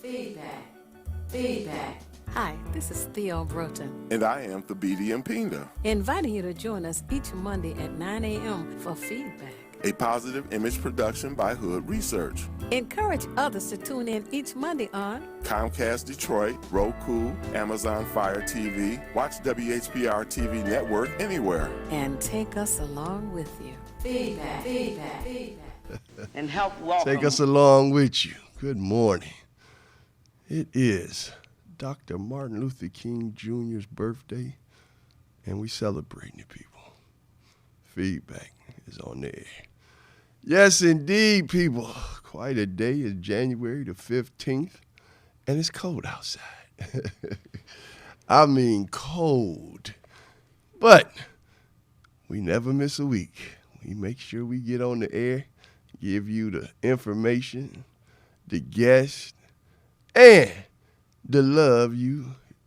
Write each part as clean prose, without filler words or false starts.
Feedback. Feedback. Hi, this is Theo Broughton. And I am Thabiti Mpinga. Inviting you to join us each Monday at 9 a.m. for Feedback, A positive image production by Hood Research. Encourage others to tune in each Monday on Comcast Detroit, Roku, Amazon Fire TV, watch WHPR TV Network anywhere. and take us along with you. Feedback. Feedback. Feedback. And help welcome. Take us along with you. Good morning. It is Dr. Martin Luther King Jr.'s birthday, and we celebrating the people. Feedback is on there. Yes, indeed, people. Quite a day. It's January the 15th, and it's cold outside. I mean cold. But we never miss a week. We make sure we get on the air, give you the information, the guests, and the love you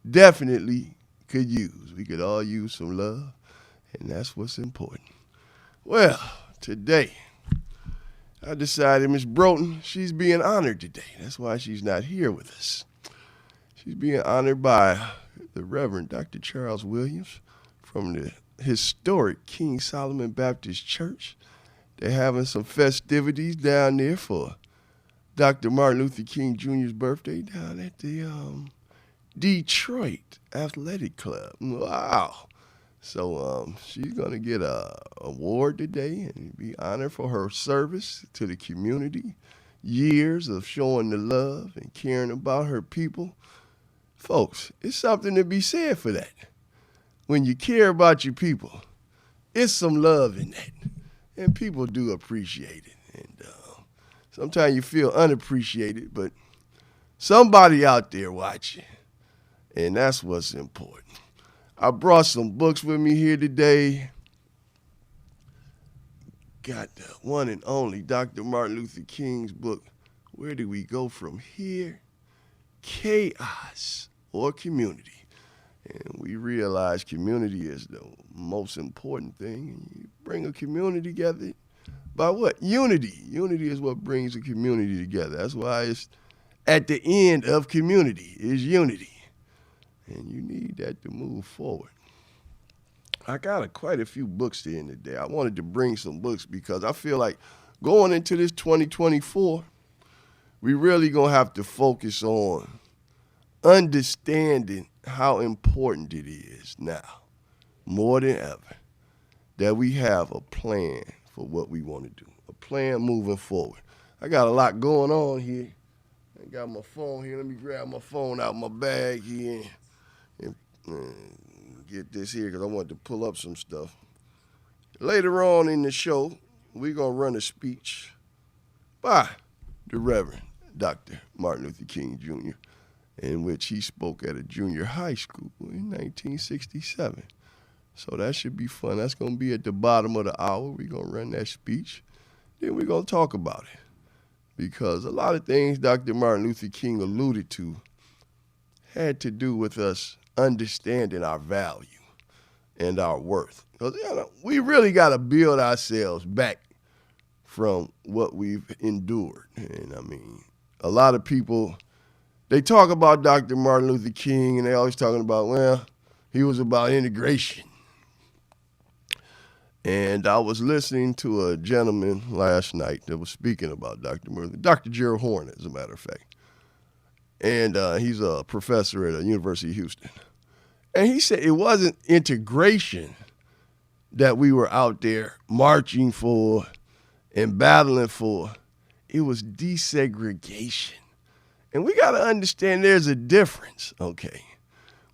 definitely could use. We could all use some love, and that's what's important. Well, today, I decided Miss Broughton, she's being honored today. That's why she's not here with us. She's being honored by the Reverend Dr. Charles Williams from the historic King Solomon Baptist Church. They're having some festivities down there for Dr. Martin Luther King Jr.'s birthday down at the Detroit Athletic Club. Wow. So she's going to get an award today and be honored for her service to the community, years of showing the love and caring about her people. Folks, it's something to be said for that. When you care about your people, it's some love in that. And people do appreciate it. And sometimes you feel unappreciated, but somebody out there watching. And that's what's important. I brought some books with me here today. Got the one and only Dr. Martin Luther King's book, Where Do We Go From Here? Chaos or Community. And we realize community is the most important thing. You bring a community together by what? Unity. Unity is what brings a community together. That's why it's at the end of community is unity. And you need that to move forward. I got quite a few books in today. I wanted to bring some books because I feel like going into this 2024, we really going to have to focus on understanding how important it is now, more than ever, that we have a plan for what we want to do, a plan moving forward. I got a lot going on here. I got my phone here. Let me grab my phone out of my bag here and get this here because I want to pull up some stuff. Later on in the show, we're going to run a speech by the Reverend Dr. Martin Luther King Jr., in which he spoke at a junior high school in 1967. So that should be fun. That's going to be at the bottom of the hour. We're going to run that speech. Then we're going to talk about it. Because a lot of things Dr. Martin Luther King alluded to had to do with us understanding our value and our worth. Because we really got to build ourselves back from what we've endured. And I mean, a lot of people, they talk about Dr. Martin Luther King, and they always talking about, well, he was about integration. And I was listening to a gentleman last night that was speaking about Dr. Martin, Dr. Gerald Horne, as a matter of fact. And he's a professor at the University of Houston. And he said it wasn't integration that we were out there marching for and battling for. It was desegregation. And we got to understand there's a difference, okay?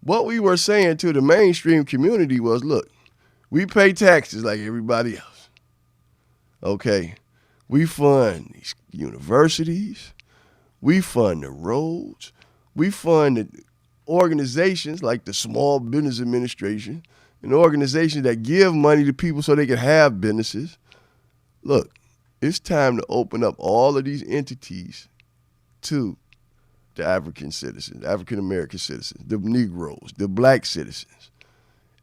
What we were saying to the mainstream community was, look, we pay taxes like everybody else, okay? We fund these universities. We fund the roads. We fund the organizations like the Small Business Administration and organizations that give money to people so they can have businesses. Look, it's time to open up all of these entities to the African citizens, African-American citizens, the Negroes, the black citizens.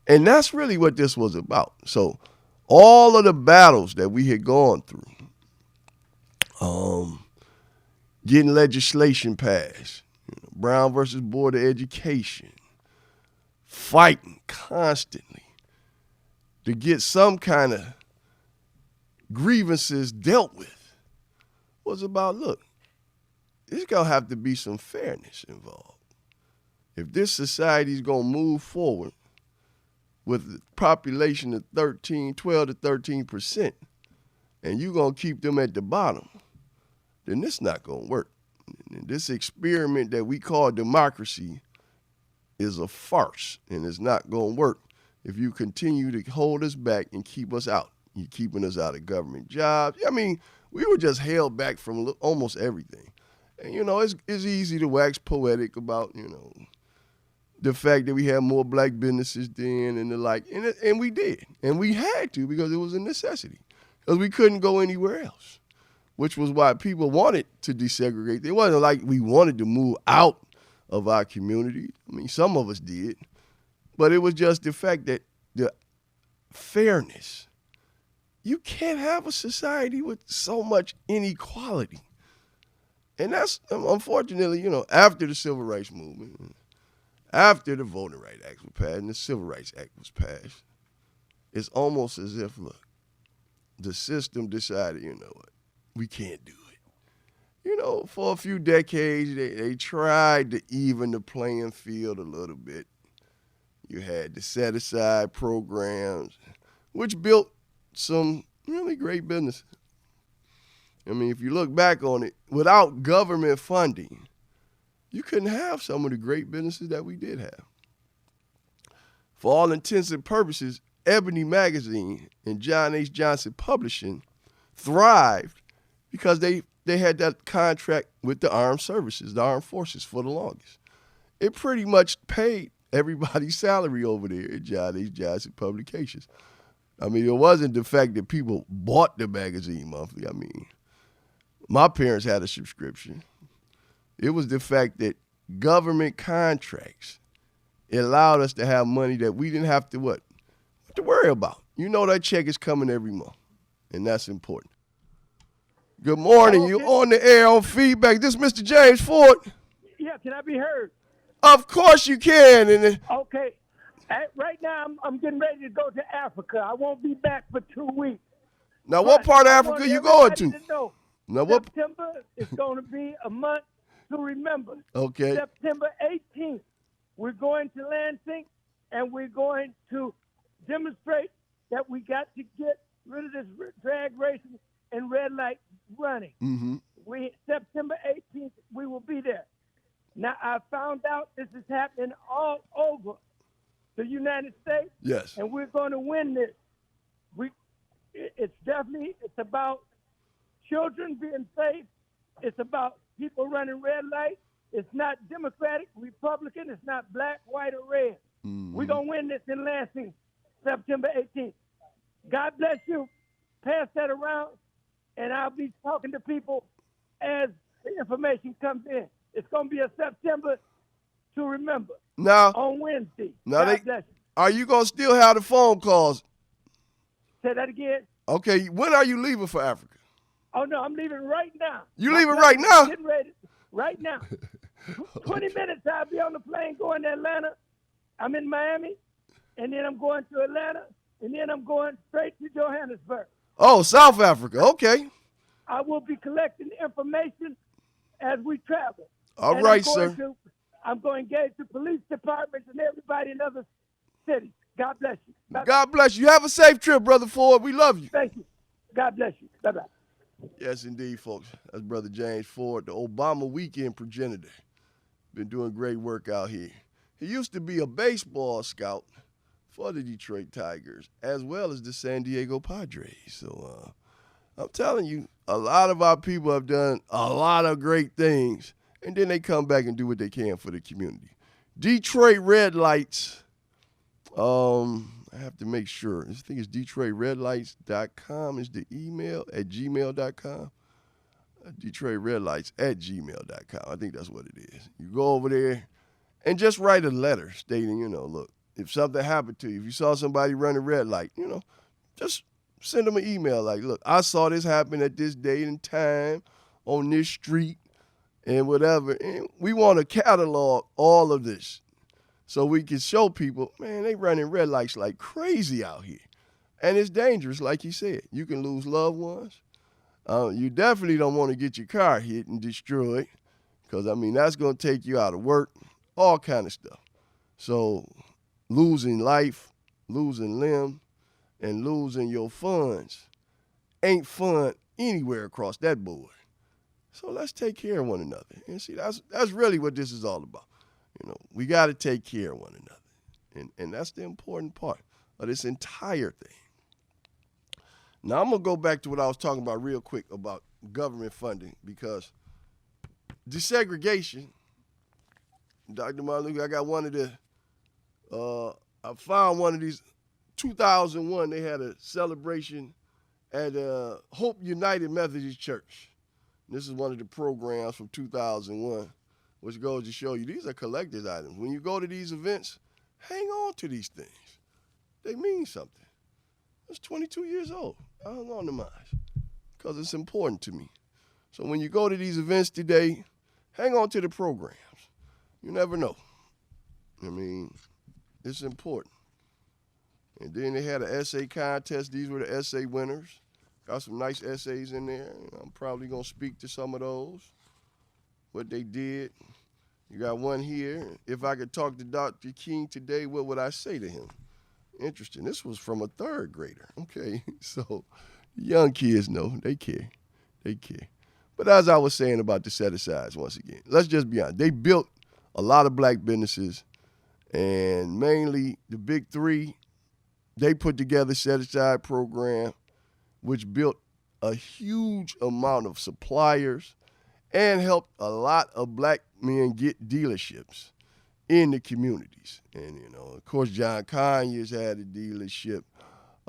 And that's really what this was about. So all of the battles that we had gone through, getting legislation passed, Brown versus Board of Education, fighting constantly to get some kind of grievances dealt with, was about, look, there's going to have to be some fairness involved. If this society is going to move forward with a population of 12 to 13%, and you're going to keep them at the bottom, then this not going to work. And this experiment that we call democracy is a farce, and it's not going to work if you continue to hold us back and keep us out. You're keeping us out of government jobs. I mean, we were just held back from almost everything. And, you know, it's easy to wax poetic about, you know, the fact that we had more black businesses then and the like. And we did. And we had to because it was a necessity. Because we couldn't go anywhere else, which was why people wanted to desegregate. It wasn't like we wanted to move out of our community. I mean, some of us did. But it was just the fact that the fairness. You can't have a society with so much inequality. And that's, unfortunately, you know, after the Civil Rights Movement, after the Voting Rights Act was passed and the Civil Rights Act was passed, it's almost as if, look, the system decided, you know what, we can't do it. You know, for a few decades, they tried to even the playing field a little bit. You had the set-aside programs, which built some really great businesses. I mean, if you look back on it, without government funding, you couldn't have some of the great businesses that we did have. For all intents and purposes, Ebony Magazine and John H. Johnson Publishing thrived because they had that contract with the armed services, the armed forces, for the longest. It pretty much paid everybody's salary over there at John H. Johnson Publications. I mean, it wasn't the fact that people bought the magazine monthly. I mean, my parents had a subscription. It was the fact that government contracts allowed us to have money that we didn't have to what to worry about. You know that check is coming every month, and that's important. Good morning. You on the air on feedback. This is Mr. James Ford. Yeah, can I be heard? Of course you can. And Okay. Right now, I'm getting ready to go to Africa. I won't be back for 2 weeks. Now, what part of Africa you going to? Now, what? September is going to be a month to remember. Okay. September 18th, we're going to Lansing, and we're going to demonstrate that we got to get rid of this drag racing and red light running. Mm-hmm. September 18th, we will be there. Now, I found out this is happening all over the United States. Yes. And we're going to win this. It's about children being safe. It's about people running red lights. It's not Democratic, Republican. It's not black, white, or red. Mm-hmm. We're going to win this in Lansing, September 18th. God bless you. Pass that around, and I'll be talking to people as the information comes in. It's going to be a September to remember. Now, on Wednesday. Now, are you going to still have the phone calls? Say that again. Okay, when are you leaving for Africa? Oh, no, I'm leaving right now. You leaving right now? Getting ready. Right now. 20 minutes, I'll be on the plane going to Atlanta. I'm in Miami, and then I'm going to Atlanta, and then I'm going straight to Johannesburg. Oh, South Africa. Okay. I will be collecting information as we travel. All right, sir. I'm going to engage the police departments and everybody in other cities. God bless you. Bye-bye. God bless you. Have a safe trip, Brother Ford. We love you. Thank you. God bless you. Bye-bye. Yes, indeed, folks. That's Brother James Ford, the Obama weekend progenitor. Been doing great work out here. He used to be a baseball scout for the Detroit Tigers, as well as the San Diego Padres. So I'm telling you, a lot of our people have done a lot of great things, and then they come back and do what they can for the community. Detroit Red Lights. I have to make sure. I think it's DetroitRedLights.com is the email at gmail.com. DetroitRedLights@gmail.com. I think that's what it is. You go over there and just write a letter stating, you know, look, if something happened to you, if you saw somebody run a red light, you know, just send them an email like, look, I saw this happen at this date and time on this street. and whatever. And we want to catalog all of this so we can show people, man, they running red lights like crazy out here. And it's dangerous, like you said. You can lose loved ones. You definitely don't want to get your car hit and destroyed because, I mean, that's going to take you out of work, all kind of stuff. So losing life, losing limb, and losing your funds ain't fun anywhere across that board. So let's take care of one another. And see, that's really what this is all about. You know, we got to take care of one another. And that's the important part of this entire thing. Now, I'm going to go back to what I was talking about real quick about government funding because desegregation, Dr. Martin Luther, I got one of the, I found one of these, 2001, they had a celebration at Hope United Methodist Church. This is one of the programs from 2001, which goes to show you these are collector's items. When you go to these events, hang on to these things. They mean something. I was 22 years old. I hung on to mine because it's important to me. So when you go to these events today, hang on to the programs. You never know. I mean, it's important. And then they had an essay contest. These were the essay winners. Got some nice essays in there. I'm probably going to speak to some of those, what they did. You got one here. If I could talk to Dr. King today, what would I say to him? Interesting. This was from a third grader. Okay, so young kids know. They care. They care. But as I was saying about the set-asides, once again, let's just be honest. They built a lot of black businesses, and mainly the big three, they put together set-aside program, which built a huge amount of suppliers and helped a lot of black men get dealerships in the communities. And, you know, of course, John Conyers had a dealership.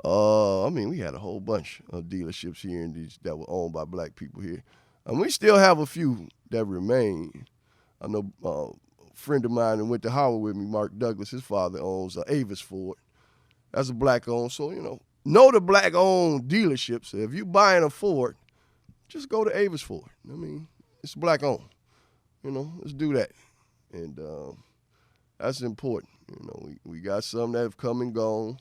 I mean, we had a whole bunch of dealerships here in these that were owned by black people here. And we still have a few that remain. I know a friend of mine that went to Howard with me, Mark Douglas, his father owns Avis Ford. That's a black-owned. So, you know the black-owned dealerships. So if you're buying a Ford, just go to Avis Ford. I mean, it's black-owned. You know, let's do that. And that's important. You know, we got some that have come and gone.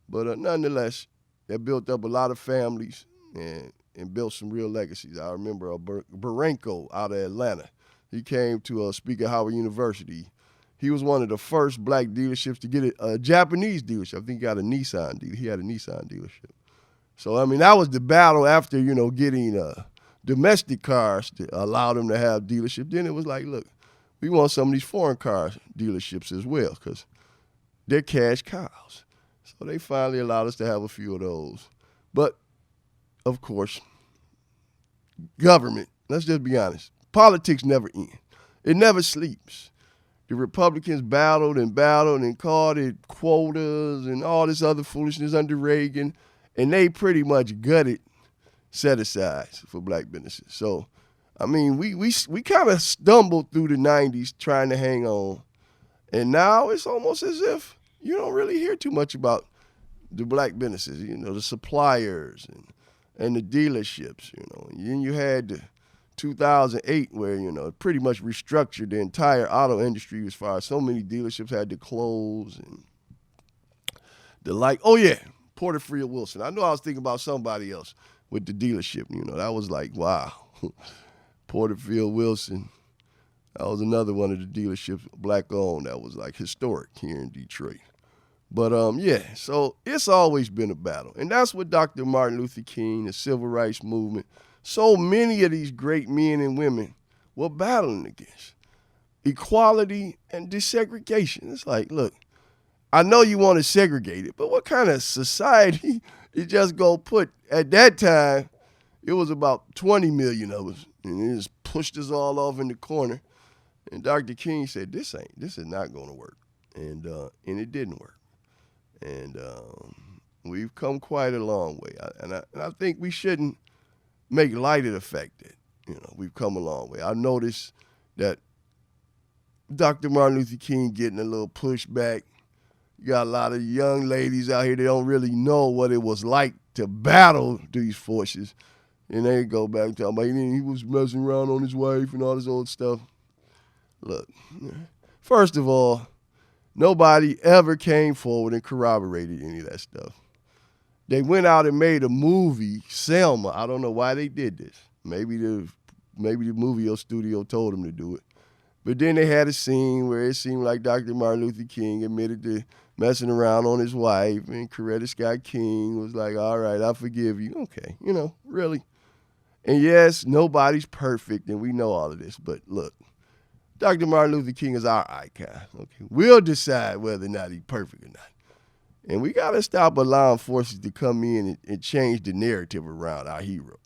But nonetheless, they built up a lot of families and built some real legacies. I remember Barenko out of Atlanta. He came to speak at Howard University. He was one of the first black dealerships to get a Japanese dealership. I think he got a Nissan dealer. He had a Nissan dealership. So, I mean, that was the battle after, you know, getting domestic cars to allow them to have dealerships. Then it was like, look, we want some of these foreign car dealerships as well because they're cash cows. So they finally allowed us to have a few of those. But, of course, government, let's just be honest, politics never ends. It never sleeps. The Republicans battled and called it quotas and all this other foolishness under Reagan, and they pretty much gutted set-asides for black businesses. So, I mean, we kind of stumbled through the 90s trying to hang on, and now it's almost as if you don't really hear too much about the black businesses, you know, the suppliers and the dealerships, you know. And then you had the 2008 where, you know, it pretty much restructured the entire auto industry as far as so many dealerships had to close and the like. Oh, yeah, Porterfield Wilson. I know I was thinking about somebody else with the dealership, you know. That was like, wow, Porterfield Wilson. That was another one of the dealerships, black-owned, that was like historic here in Detroit. But, yeah, so it's always been a battle. And that's what Dr. Martin Luther King, the civil rights movement, so many of these great men and women were battling against. Equality and desegregation. It's like, look, I know you want to segregate it, but what kind of society you just go put, at that time, it was about 20 million of us, and it just pushed us all off in the corner. And Dr. King said, this is not going to work. And it didn't work. And we've come quite a long way. And I think we shouldn't make light of the fact that, you know, we've come a long way. I noticed that Dr. Martin Luther King getting a little pushback. You got a lot of young ladies out here that don't really know what it was like to battle these forces. And they go back and talk about he was messing around on his wife and all this old stuff. Look, first of all, nobody ever came forward and corroborated any of that stuff. They went out and made a movie, Selma. I don't know why they did this. Maybe the movie studio told them to do it. But then they had a scene where it seemed like Dr. Martin Luther King admitted to messing around on his wife, and Coretta Scott King was like, all right, I forgive you. Okay, really. And yes, nobody's perfect, and we know all of this. But look, Dr. Martin Luther King is our icon. Okay, we'll decide whether or not he's perfect or not. And we got to stop allowing forces to come in and change the narrative around our hero.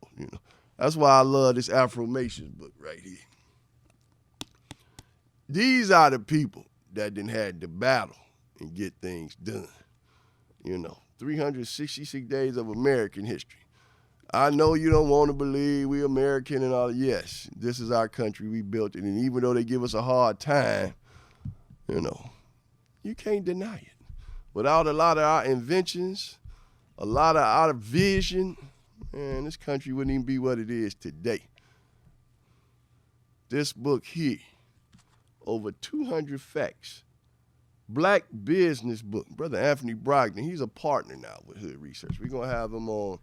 That's why I love this Afromations book right here. These are the people that done had to battle and get things done. 366 days of American history. I know you don't want to believe we American and all. Yes, this is our country. We built it. And even though they give us a hard time, you can't deny it. Without a lot of our inventions, a lot of our vision, man, this country wouldn't even be what it is today. This book here, over 200 facts. Black business book. Brother Anthony Brogdon, he's a partner now with Hood Research. We're going to have him on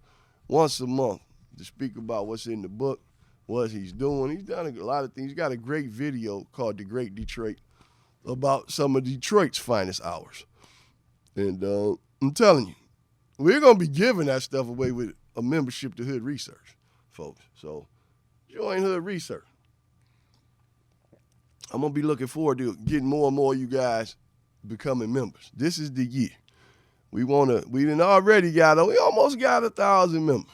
once a month to speak about what's in the book, what he's doing. He's done a lot of things. He's got a great video called The Great Detroit about some of Detroit's finest hours. And I'm telling you, we're going to be giving that stuff away with a membership to Hood Research, folks. So join Hood Research. I'm going to be looking forward to getting more and more of you guys becoming members. This is the year. We almost got 1,000 members.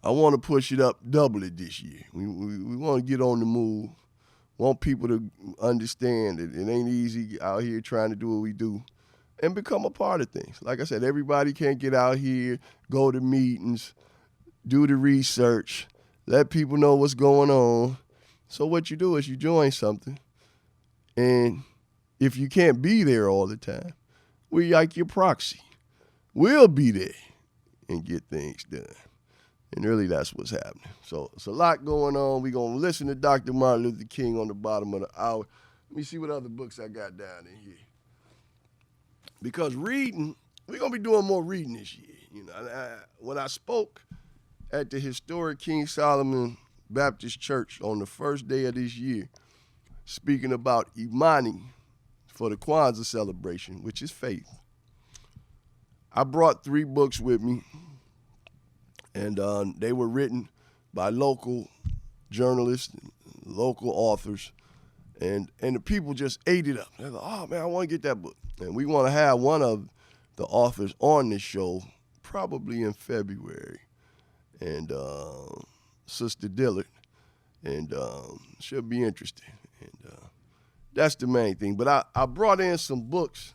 I want to push it up, double it this year. We want to get on the move. Want people to understand that it ain't easy out here trying to do what we do and become a part of things. Like I said, everybody can't get out here, go to meetings, do the research, let people know what's going on. So what you do is you join something, and if you can't be there all the time, we're like your proxy. We'll be there and get things done. And really that's what's happening. So it's a lot going on. We're going to listen to Dr. Martin Luther King on the bottom of the hour. Let me see what other books I got down in here. Because reading, we're going to be doing more reading this year. When I spoke at the historic King Solomon Baptist Church on the first day of this year, speaking about Imani for the Kwanzaa celebration, which is faith, I brought 3 books with me, and they were written by local journalists, local authors, and the people just ate it up. They're like, oh, man, I want to get that book. And we want to have one of the authors on this show probably in February, and Sister Dillard, and should be interesting. And that's the main thing. But I brought in some books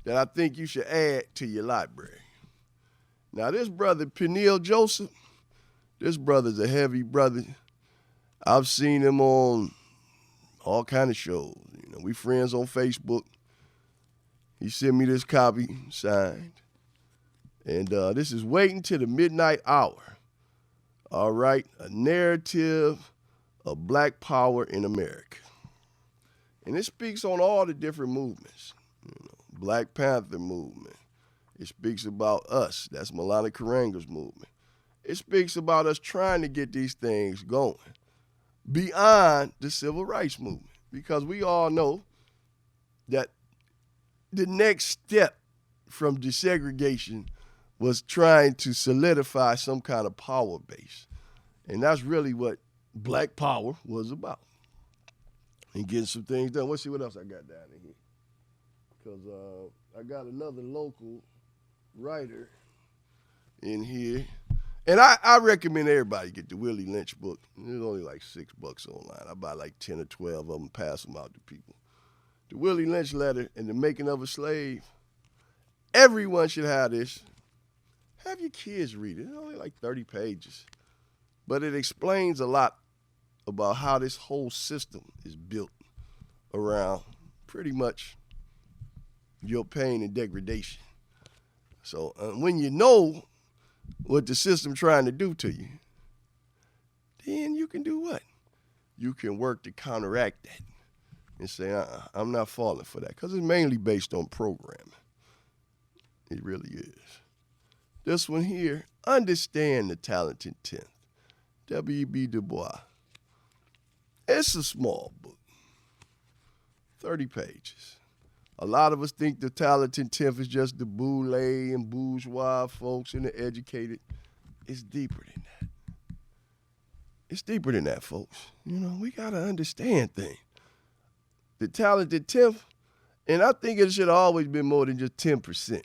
that I think you should add to your library. Now, this brother, Peniel Joseph, this brother's a heavy brother. I've seen him on all kind of shows. We friends on Facebook. He sent me this copy signed. And this is Waiting Till the Midnight Hour. All right, a narrative of Black power in America. And it speaks on all the different movements. Black Panther movement. It speaks about us. That's Maulana Karanga's movement. It speaks about us trying to get these things going beyond the civil rights movement, because we all know that the next step from desegregation was trying to solidify some kind of power base. And that's really what Black power was about. And getting some things done. Let's see what else I got down in here. Because I got another local writer in here. And I recommend everybody get the Willie Lynch book. There's only like $6 online. I buy like 10 or 12 of them, pass them out to people. The Willie Lynch letter and the making of a slave. Everyone should have this. Have your kids read it. It's only like 30 pages. But it explains a lot about how this whole system is built around pretty much your pain and degradation. So when you know what the system trying to do to you, then you can do what? You can work to counteract that and say, I'm not falling for that, because it's mainly based on programming. It really is. This one here, Understand the Talented 10th, W.E.B. Du Bois. It's a small book, 30 pages. A lot of us think the Talented 10th is just the boule and bourgeois folks and the educated. It's deeper than that. It's deeper than that, folks. You know, we got to understand things. The Talented 10th, and I think it should have always been more than just 10%.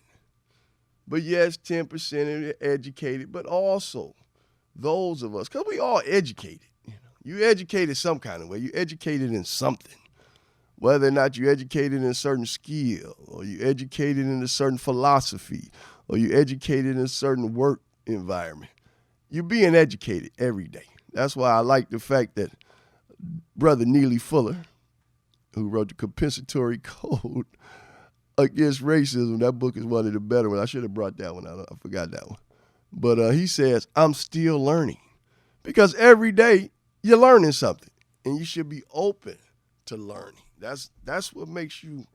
But yes, 10% are educated, but also those of us, because we all educated. You educated some kind of way. You educated in something. Whether or not you educated in a certain skill, or you educated in a certain philosophy, or you educated in a certain work environment. You're being educated every day. That's why I like the fact that Brother Neely Fuller, who wrote the Compensatory Code Against Racism, that book is one of the better ones. I should have brought that one out. I forgot that one. But he says, I'm still learning. Because every day you're learning something, and you should be open to learning. That's what makes you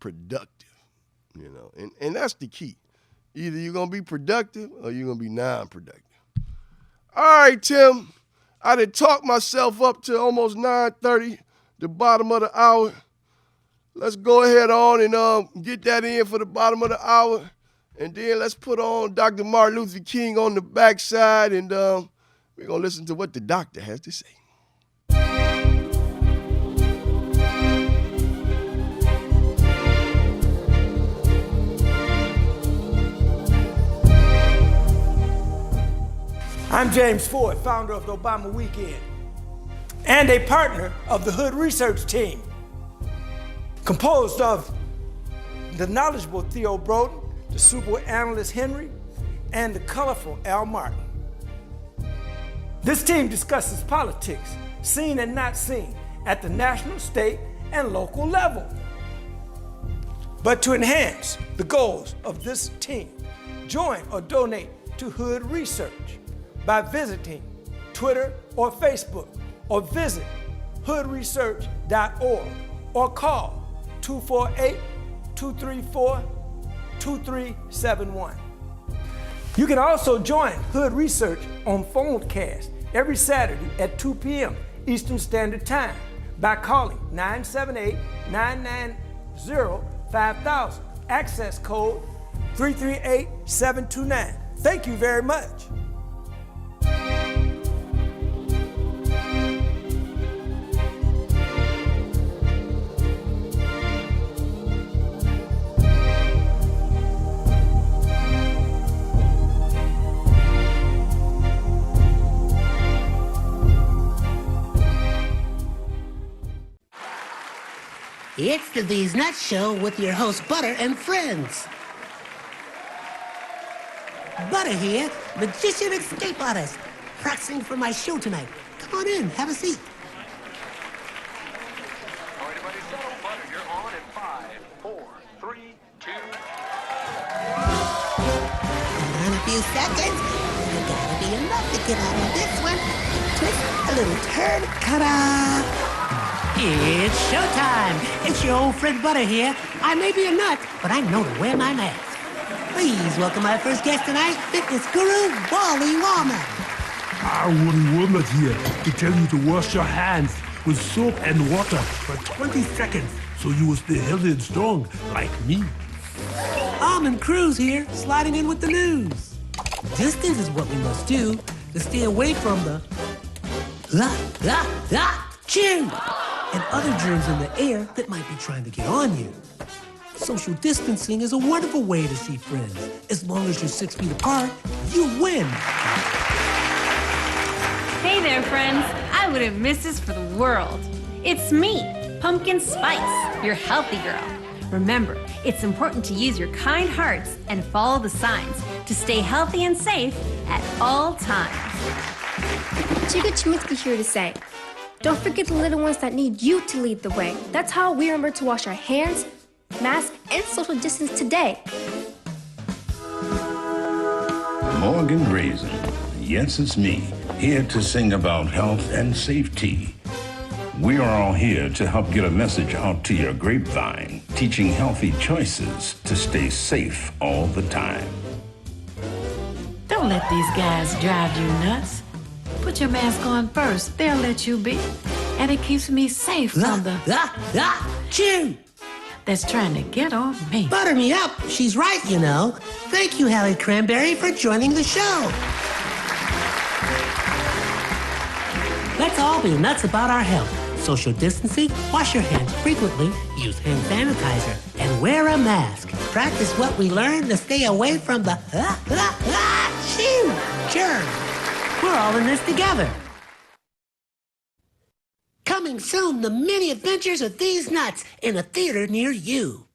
productive, you know, and that's the key. Either you're going to be productive or you're going to be non-productive. All right, Tim, I done talked myself up to almost 9:30, the bottom of the hour. Let's go ahead on and get that in for the bottom of the hour, and then let's put on Dr. Martin Luther King on the backside, and we're going to listen to what the doctor has to say. I'm James Ford, founder of the Obama Weekend, and a partner of the Hood Research Team, composed of the knowledgeable Theo Broughton, the super analyst Henry, and the colorful Al Martin. This team discusses politics, seen and not seen, at the national, state, and local level. But to enhance the goals of this team, join or donate to Hood Research by visiting Twitter or Facebook, or visit hoodresearch.org, or call 248-234-2371. You can also join Hood Research on Phonecast every Saturday at 2 p.m. Eastern Standard Time by calling 978-990-5000, access code 338729. Thank you very much. It's the These Nuts Show with your host, Butter and friends. Butter here, magician escape artist, practicing for my show tonight. Come on in, have a seat. Everybody settle, Butter, you're on in 5, 4, 3, 2. In a few seconds, you gotta be enough to get out of this one. Twist, a little turn, ta-da! It's showtime! It's your old friend Butter here. I may be a nut, but I know to wear my mask. Please welcome my first guest tonight, fitness guru, Wally Wallman. Wally Wallman here to tell you to wash your hands with soap and water for 20 seconds so you will stay healthy and strong like me. Almond Cruz here, sliding in with the news. Distance is what we must do to stay away from the chew and other germs in the air that might be trying to get on you. Social distancing is a wonderful way to see friends. As long as you're 6 feet apart, you win. Hey there, friends. I wouldn't miss this for the world. It's me, Pumpkin Spice, your healthy girl. Remember, it's important to use your kind hearts and follow the signs to stay healthy and safe at all times. Chica Chiminsky here to say, don't forget the little ones that need you to lead the way. That's how we remember to wash our hands, mask, and social distance today. Morgan Raisin. Yes, it's me, here to sing about health and safety. We are all here to help get a message out to your grapevine, teaching healthy choices to stay safe all the time. Don't let these guys drive you nuts. Put your mask on first, they'll let you be. And it keeps me safe from the Chew! that's trying to get on me. Butter me up. She's right, you know. Thank you, Hallie Cranberry, for joining the show. Let's all be nuts about our health. Social distancing, wash your hands frequently, use hand sanitizer, and wear a mask. Practice what we learned to stay away from the germs. We're all in this together. Coming soon, the many adventures of these nuts in a theater near you.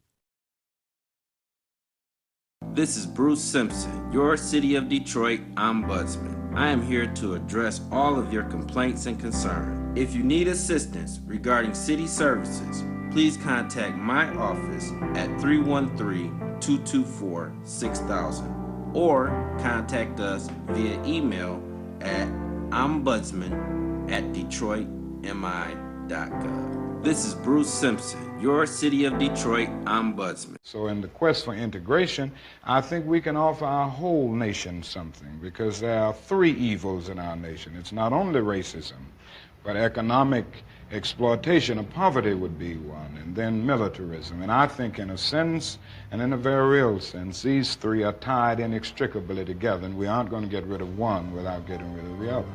This is Bruce Simpson, your City of Detroit Ombudsman. I am here to address all of your complaints and concerns. If you need assistance regarding city services, please contact my office at 313-224-6000 or contact us via email at ombudsman@detroitmi.gov. This is Bruce Simpson, your City of Detroit Ombudsman. So in the quest for integration, I think we can offer our whole nation something, because there are three evils in our nation. It's not only racism, but economic exploitation of poverty would be one, and then militarism. And I think in a sense, and in a very real sense, these three are tied inextricably together, and we aren't going to get rid of one without getting rid of the other.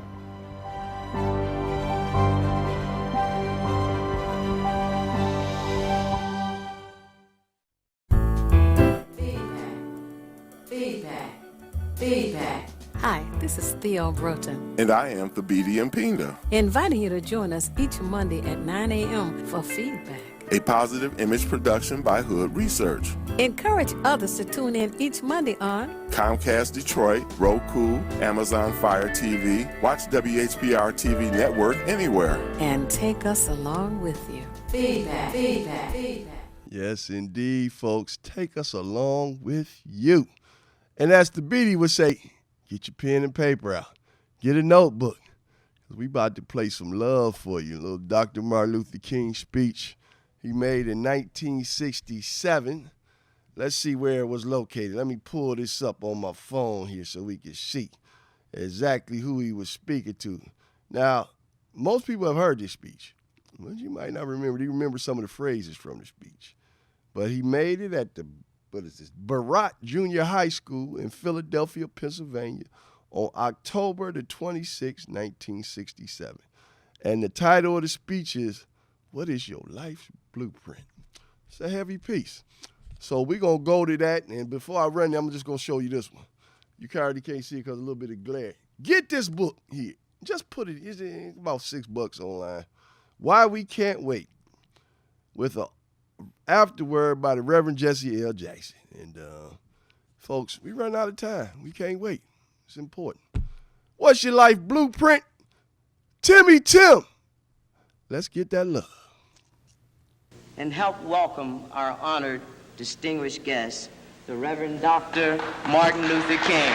Feedback. Hi, this is Theo Broughton, And I am Thabiti Mpinga, inviting you to join us each Monday at 9 a.m. for Feedback. a positive image production by Hood Research. Encourage others to tune in each Monday on Comcast Detroit, Roku, Amazon Fire TV, watch WHPR TV Network anywhere. and take us along with you. Feedback. Yes, indeed, folks. Take us along with you. And as the Beatty would say, get your pen and paper out. Get a notebook. Because we about to play some love for you. A little Dr. Martin Luther King speech he made in 1967. Let's see where it was located. Let me pull this up on my phone here so we can see exactly who he was speaking to. Now, most people have heard this speech, but you might not remember. You remember some of the phrases from the speech. But he made it at the Barat Junior High School in Philadelphia, Pennsylvania on October the 26th, 1967. And the title of the speech is, What is Your Life's Blueprint? It's a heavy piece. So we're going to go to that, and before I run, I'm just going to show you this one. You already can't see it because a little bit of glare. Get this book here. Just put it, it's about $6 online. Why We Can't Wait, with a afterword by the Reverend Jesse L. Jackson. And folks, we run out of time. We can't wait. It's important. What's your life blueprint? Timmy Tim. Let's get that love. And help welcome our honored, distinguished guest, the Reverend Dr. Martin Luther King.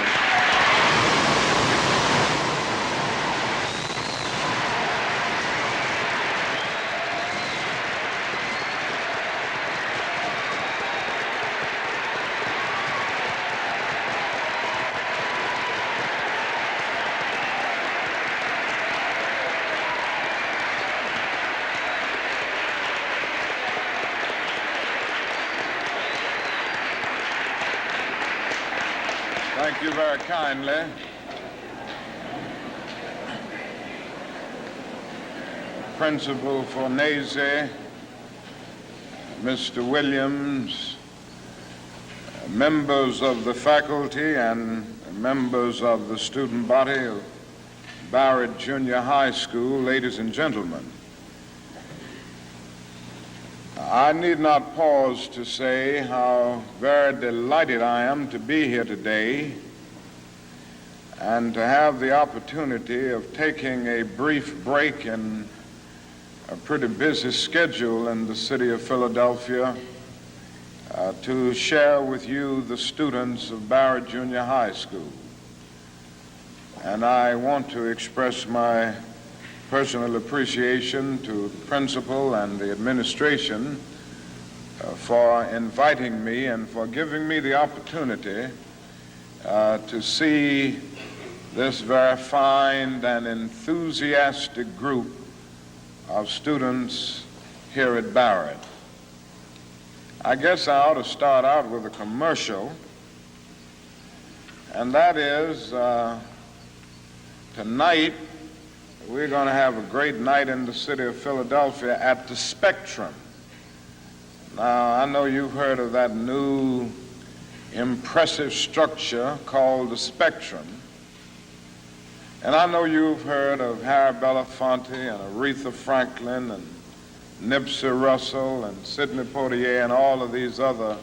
Thank you very kindly. Principal Fornese, Mr. Williams, members of the faculty and members of the student body of Barrett Junior High School, ladies and gentlemen. I need not pause to say how very delighted I am to be here today and to have the opportunity of taking a brief break in a pretty busy schedule in the city of Philadelphia to share with you the students of Barrett Junior High School. And I want to express my personal appreciation to the principal and the administration for inviting me and for giving me the opportunity to see this very fine and enthusiastic group of students here at Barrett. I guess I ought to start out with a commercial, and that is tonight we're going to have a great night in the city of Philadelphia at the Spectrum. Now, I know you've heard of that new impressive structure called the Spectrum. And I know you've heard of Harry Belafonte and Aretha Franklin and Nipsey Russell and Sidney Poitier and all of these other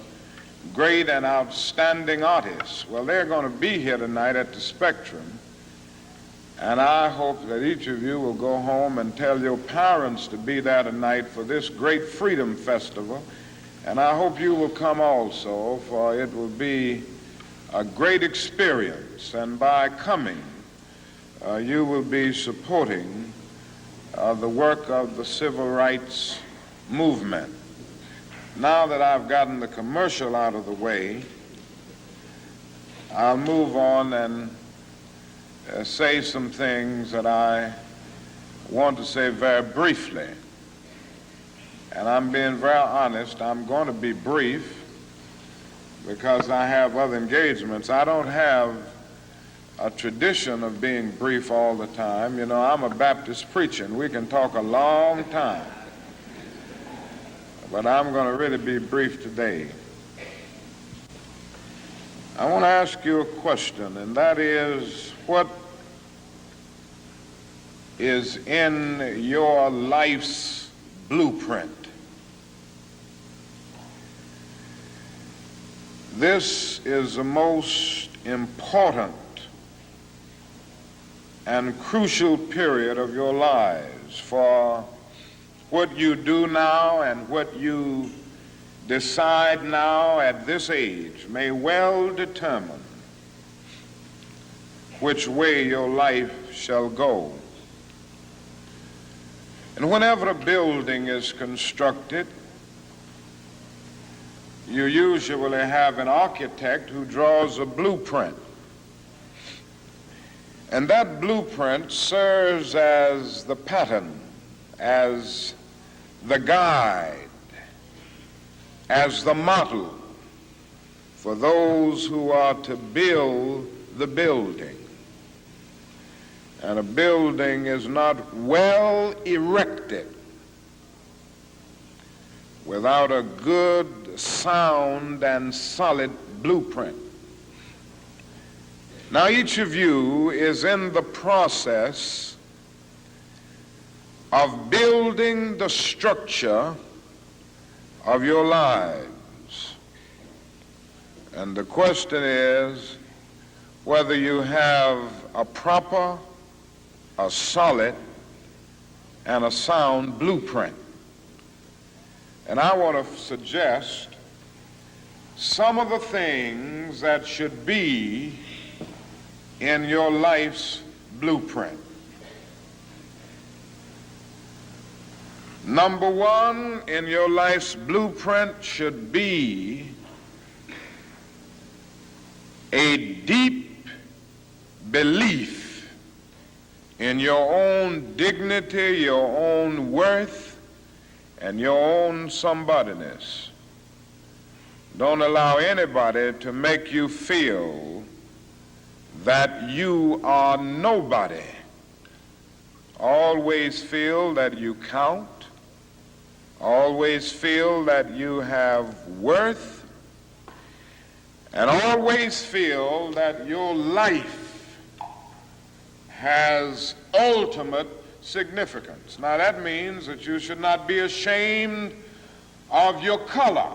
great and outstanding artists. Well, they're going to be here tonight at the Spectrum. And I hope that each of you will go home and tell your parents to be there tonight for this great Freedom Festival. And I hope you will come also, for it will be a great experience. And by coming, you will be supporting the work of the civil rights movement. Now that I've gotten the commercial out of the way, I'll move on and say some things that I want to say very briefly. And I'm being very honest, I'm going to be brief because I have other engagements. I don't have a tradition of being brief all the time. You know, I'm a Baptist preacher, and we can talk a long time. But I'm going to really be brief today. I want to ask you a question, and that is, what is in your life's blueprint? This is the most important and crucial period of your lives, for what you do now and what you decide now at this age may well determine which way your life shall go. And whenever a building is constructed, you usually have an architect who draws a blueprint. And that blueprint serves as the pattern, as the guide, as the model for those who are to build the building. And a building is not well erected without a good, sound, and solid blueprint. Now, each of you is in the process of building the structure of your lives. And the question is whether you have a proper, a solid, and a sound blueprint. And I want to suggest some of the things that should be in your life's blueprint. Number one in your life's blueprint should be a deep belief in your own dignity, your own worth, and your own somebodyness. Don't allow anybody to make you feel that you are nobody. Always feel that you count. Always feel that you have worth. And always feel that your life has ultimate significance. Now that means that you should not be ashamed of your color.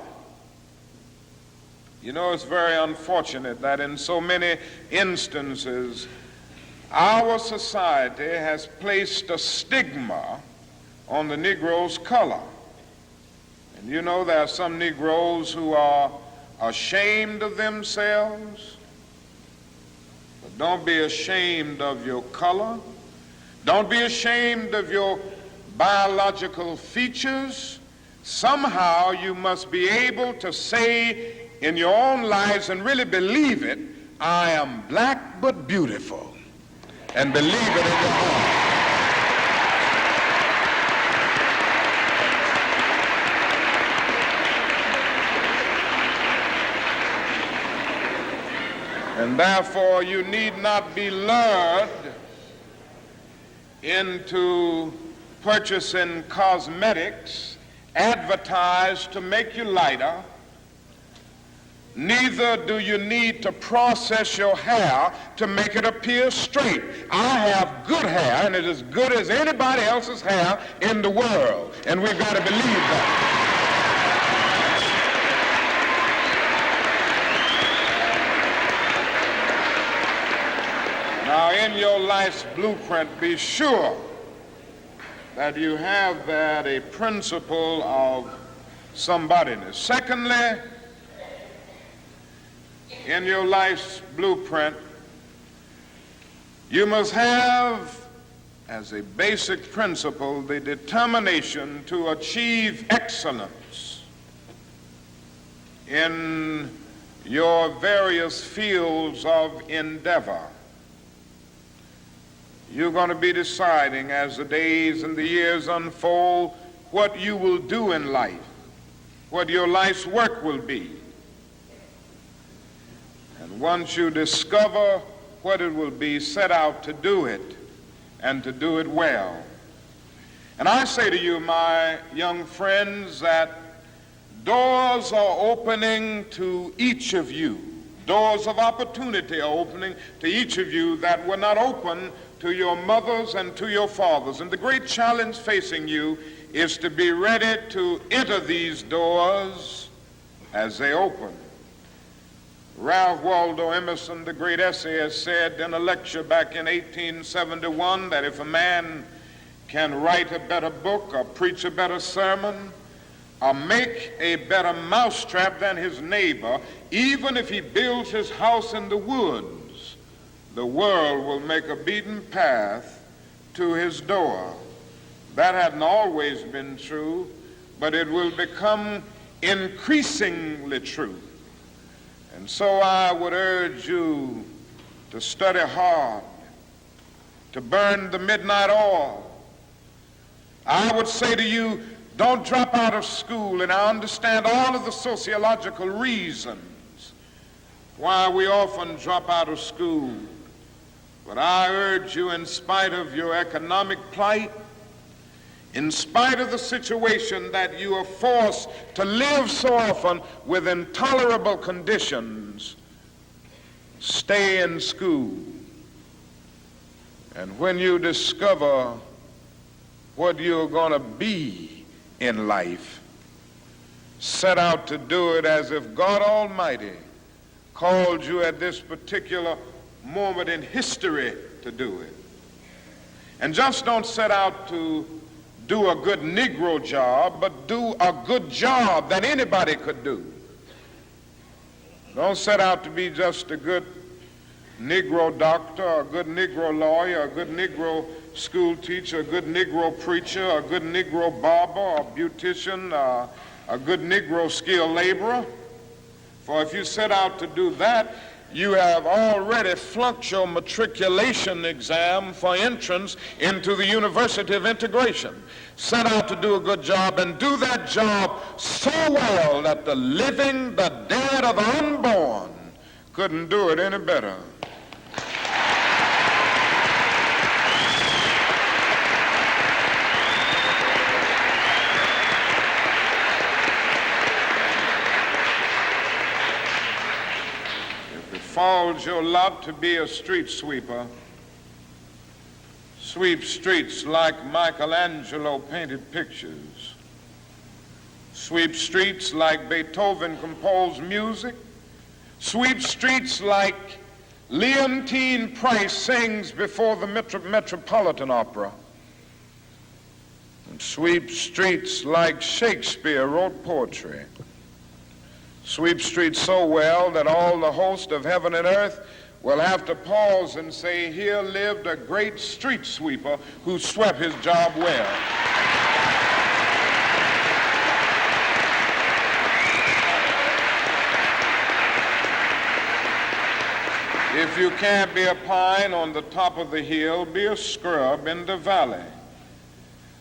You know, it's very unfortunate that in so many instances our society has placed a stigma on the Negro's color. And you know, there are some Negroes who are ashamed of themselves. But don't be ashamed of your color. Don't be ashamed of your biological features. Somehow you must be able to say in your own lives and really believe it, I am black but beautiful. And believe it in your heart. And therefore, you need not be lured into purchasing cosmetics advertised to make you lighter. Neither do you need to process your hair to make it appear straight. I have good hair, and it is as good as anybody else's hair in the world. And we've got to believe that. Now, in your life's blueprint, be sure that you have that a principle of somebodyness. Secondly, in your life's blueprint, you must have as a basic principle the determination to achieve excellence in your various fields of endeavor. You're going to be deciding as the days and the years unfold what you will do in life, what your life's work will be. And once you discover what it will be, set out to do it and to do it well. And I say to you, my young friends, that doors are opening to each of you. Doors of opportunity are opening to each of you that were not open to your mothers and to your fathers. And the great challenge facing you is to be ready to enter these doors as they open. Ralph Waldo Emerson, the great essayist, said in a lecture back in 1871 that if a man can write a better book or preach a better sermon or make a better mousetrap than his neighbor, even if he builds his house in the woods, the world will make a beaten path to his door. That hadn't always been true, but it will become increasingly true. And so I would urge you to study hard, to burn the midnight oil. I would say to you, don't drop out of school, and I understand all of the sociological reasons why we often drop out of school. But I urge you, in spite of your economic plight, in spite of the situation that you are forced to live so often with intolerable conditions, stay in school. And when you discover what you're going to be in life, set out to do it as if God Almighty called you at this particular moment in history to do it. And just don't set out to do a good Negro job, but do a good job that anybody could do. Don't set out to be just a good Negro doctor, a good Negro lawyer, a good Negro school teacher, a good Negro preacher, a good Negro barber, a beautician, a good Negro skilled laborer. For if you set out to do that, you have already flunked your matriculation exam for entrance into the University of Integration. Set out to do a good job and do that job so well that the living, the dead, or the unborn couldn't do it any better. Falls your lot to be a street sweeper. Sweep streets like Michelangelo painted pictures. Sweep streets like Beethoven composed music. Sweep streets like Leontine Price sings before the Metropolitan Opera. And sweep streets like Shakespeare wrote poetry. Sweep streets so well that all the host of heaven and earth will have to pause and say, here lived a great street sweeper who swept his job well. If you can't be a pine on the top of the hill, be a scrub in the valley.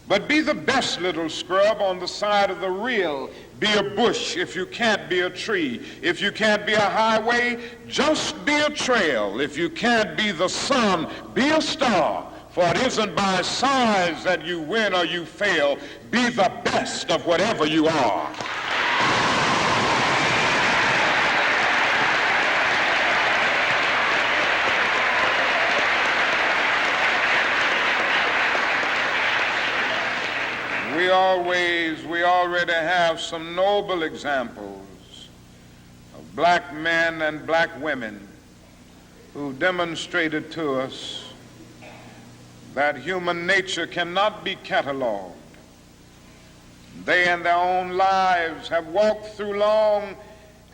But be the best little scrub on the side of the rill. Be a bush if you can't be a tree. If you can't be a highway, just be a trail. If you can't be the sun, be a star. For it isn't by size that you win or you fail. Be the best of whatever you are. We already have some noble examples of black men and black women who demonstrated to us that human nature cannot be cataloged. They in their own lives have walked through long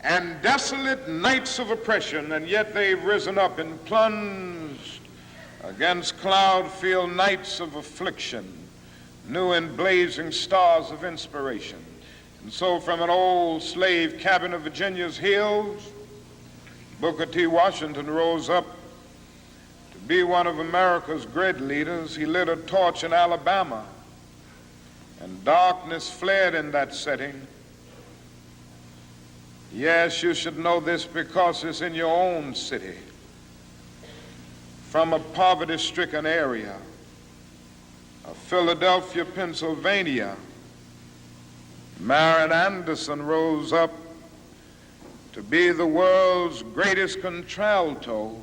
and desolate nights of oppression, and yet they've risen up and plunged against cloud-filled nights of affliction, new and blazing stars of inspiration. And so from an old slave cabin of Virginia's hills, Booker T. Washington rose up to be one of America's great leaders. He lit a torch in Alabama, and darkness fled in that setting. Yes, you should know this because it's in your own city. From a poverty-stricken area of Philadelphia, Pennsylvania, Marian Anderson rose up to be the world's greatest contralto,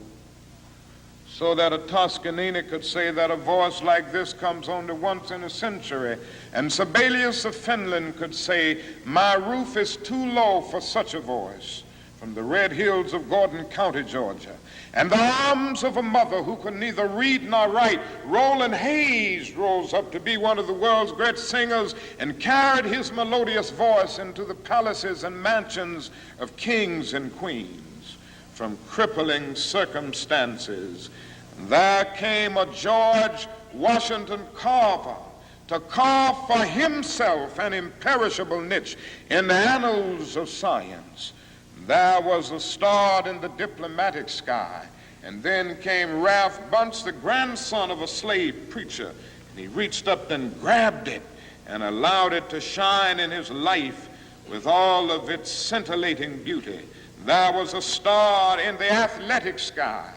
so that a Toscanini could say that a voice like this comes only once in a century. And Sibelius of Finland could say, my roof is too low for such a voice, from the red hills of Gordon County, Georgia. And the arms of a mother who could neither read nor write, Roland Hayes rose up to be one of the world's great singers and carried his melodious voice into the palaces and mansions of kings and queens. From crippling circumstances, there came a George Washington Carver to carve for himself an imperishable niche in the annals of science. There was a star in the diplomatic sky, and then came Ralph Bunce, the grandson of a slave preacher, and he reached up and grabbed it and allowed it to shine in his life with all of its scintillating beauty. There was a star in the athletic sky.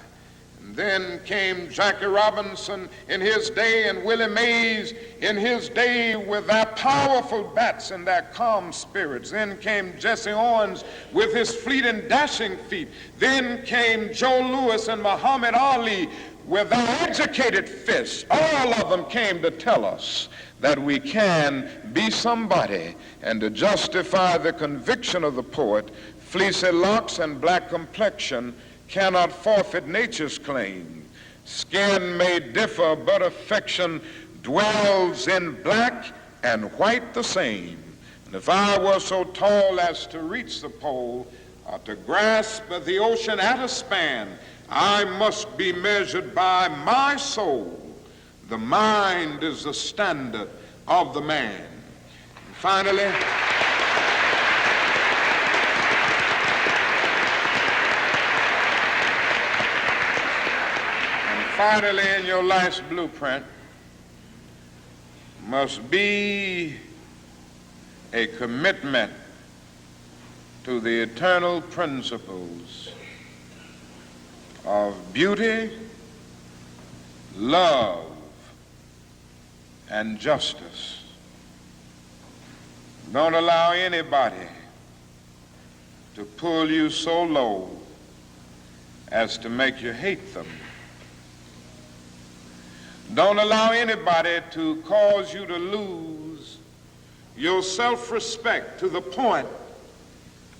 And then came Jackie Robinson in his day and Willie Mays in his day with their powerful bats and their calm spirits. Then came Jesse Owens with his fleet and dashing feet. Then came Joe Louis and Muhammad Ali with their educated fists. All of them came to tell us that we can be somebody, and to justify the conviction of the poet, fleecy locks and black complexion cannot forfeit nature's claim. Skin may differ, but affection dwells in black and white the same. And if I were so tall as to reach the pole, or to grasp the ocean at a span, I must be measured by my soul. The mind is the standard of the man. And finally, in your life's blueprint must be a commitment to the eternal principles of beauty, love, and justice. Don't allow anybody to pull you so low as to make you hate them. Don't allow anybody to cause you to lose your self-respect to the point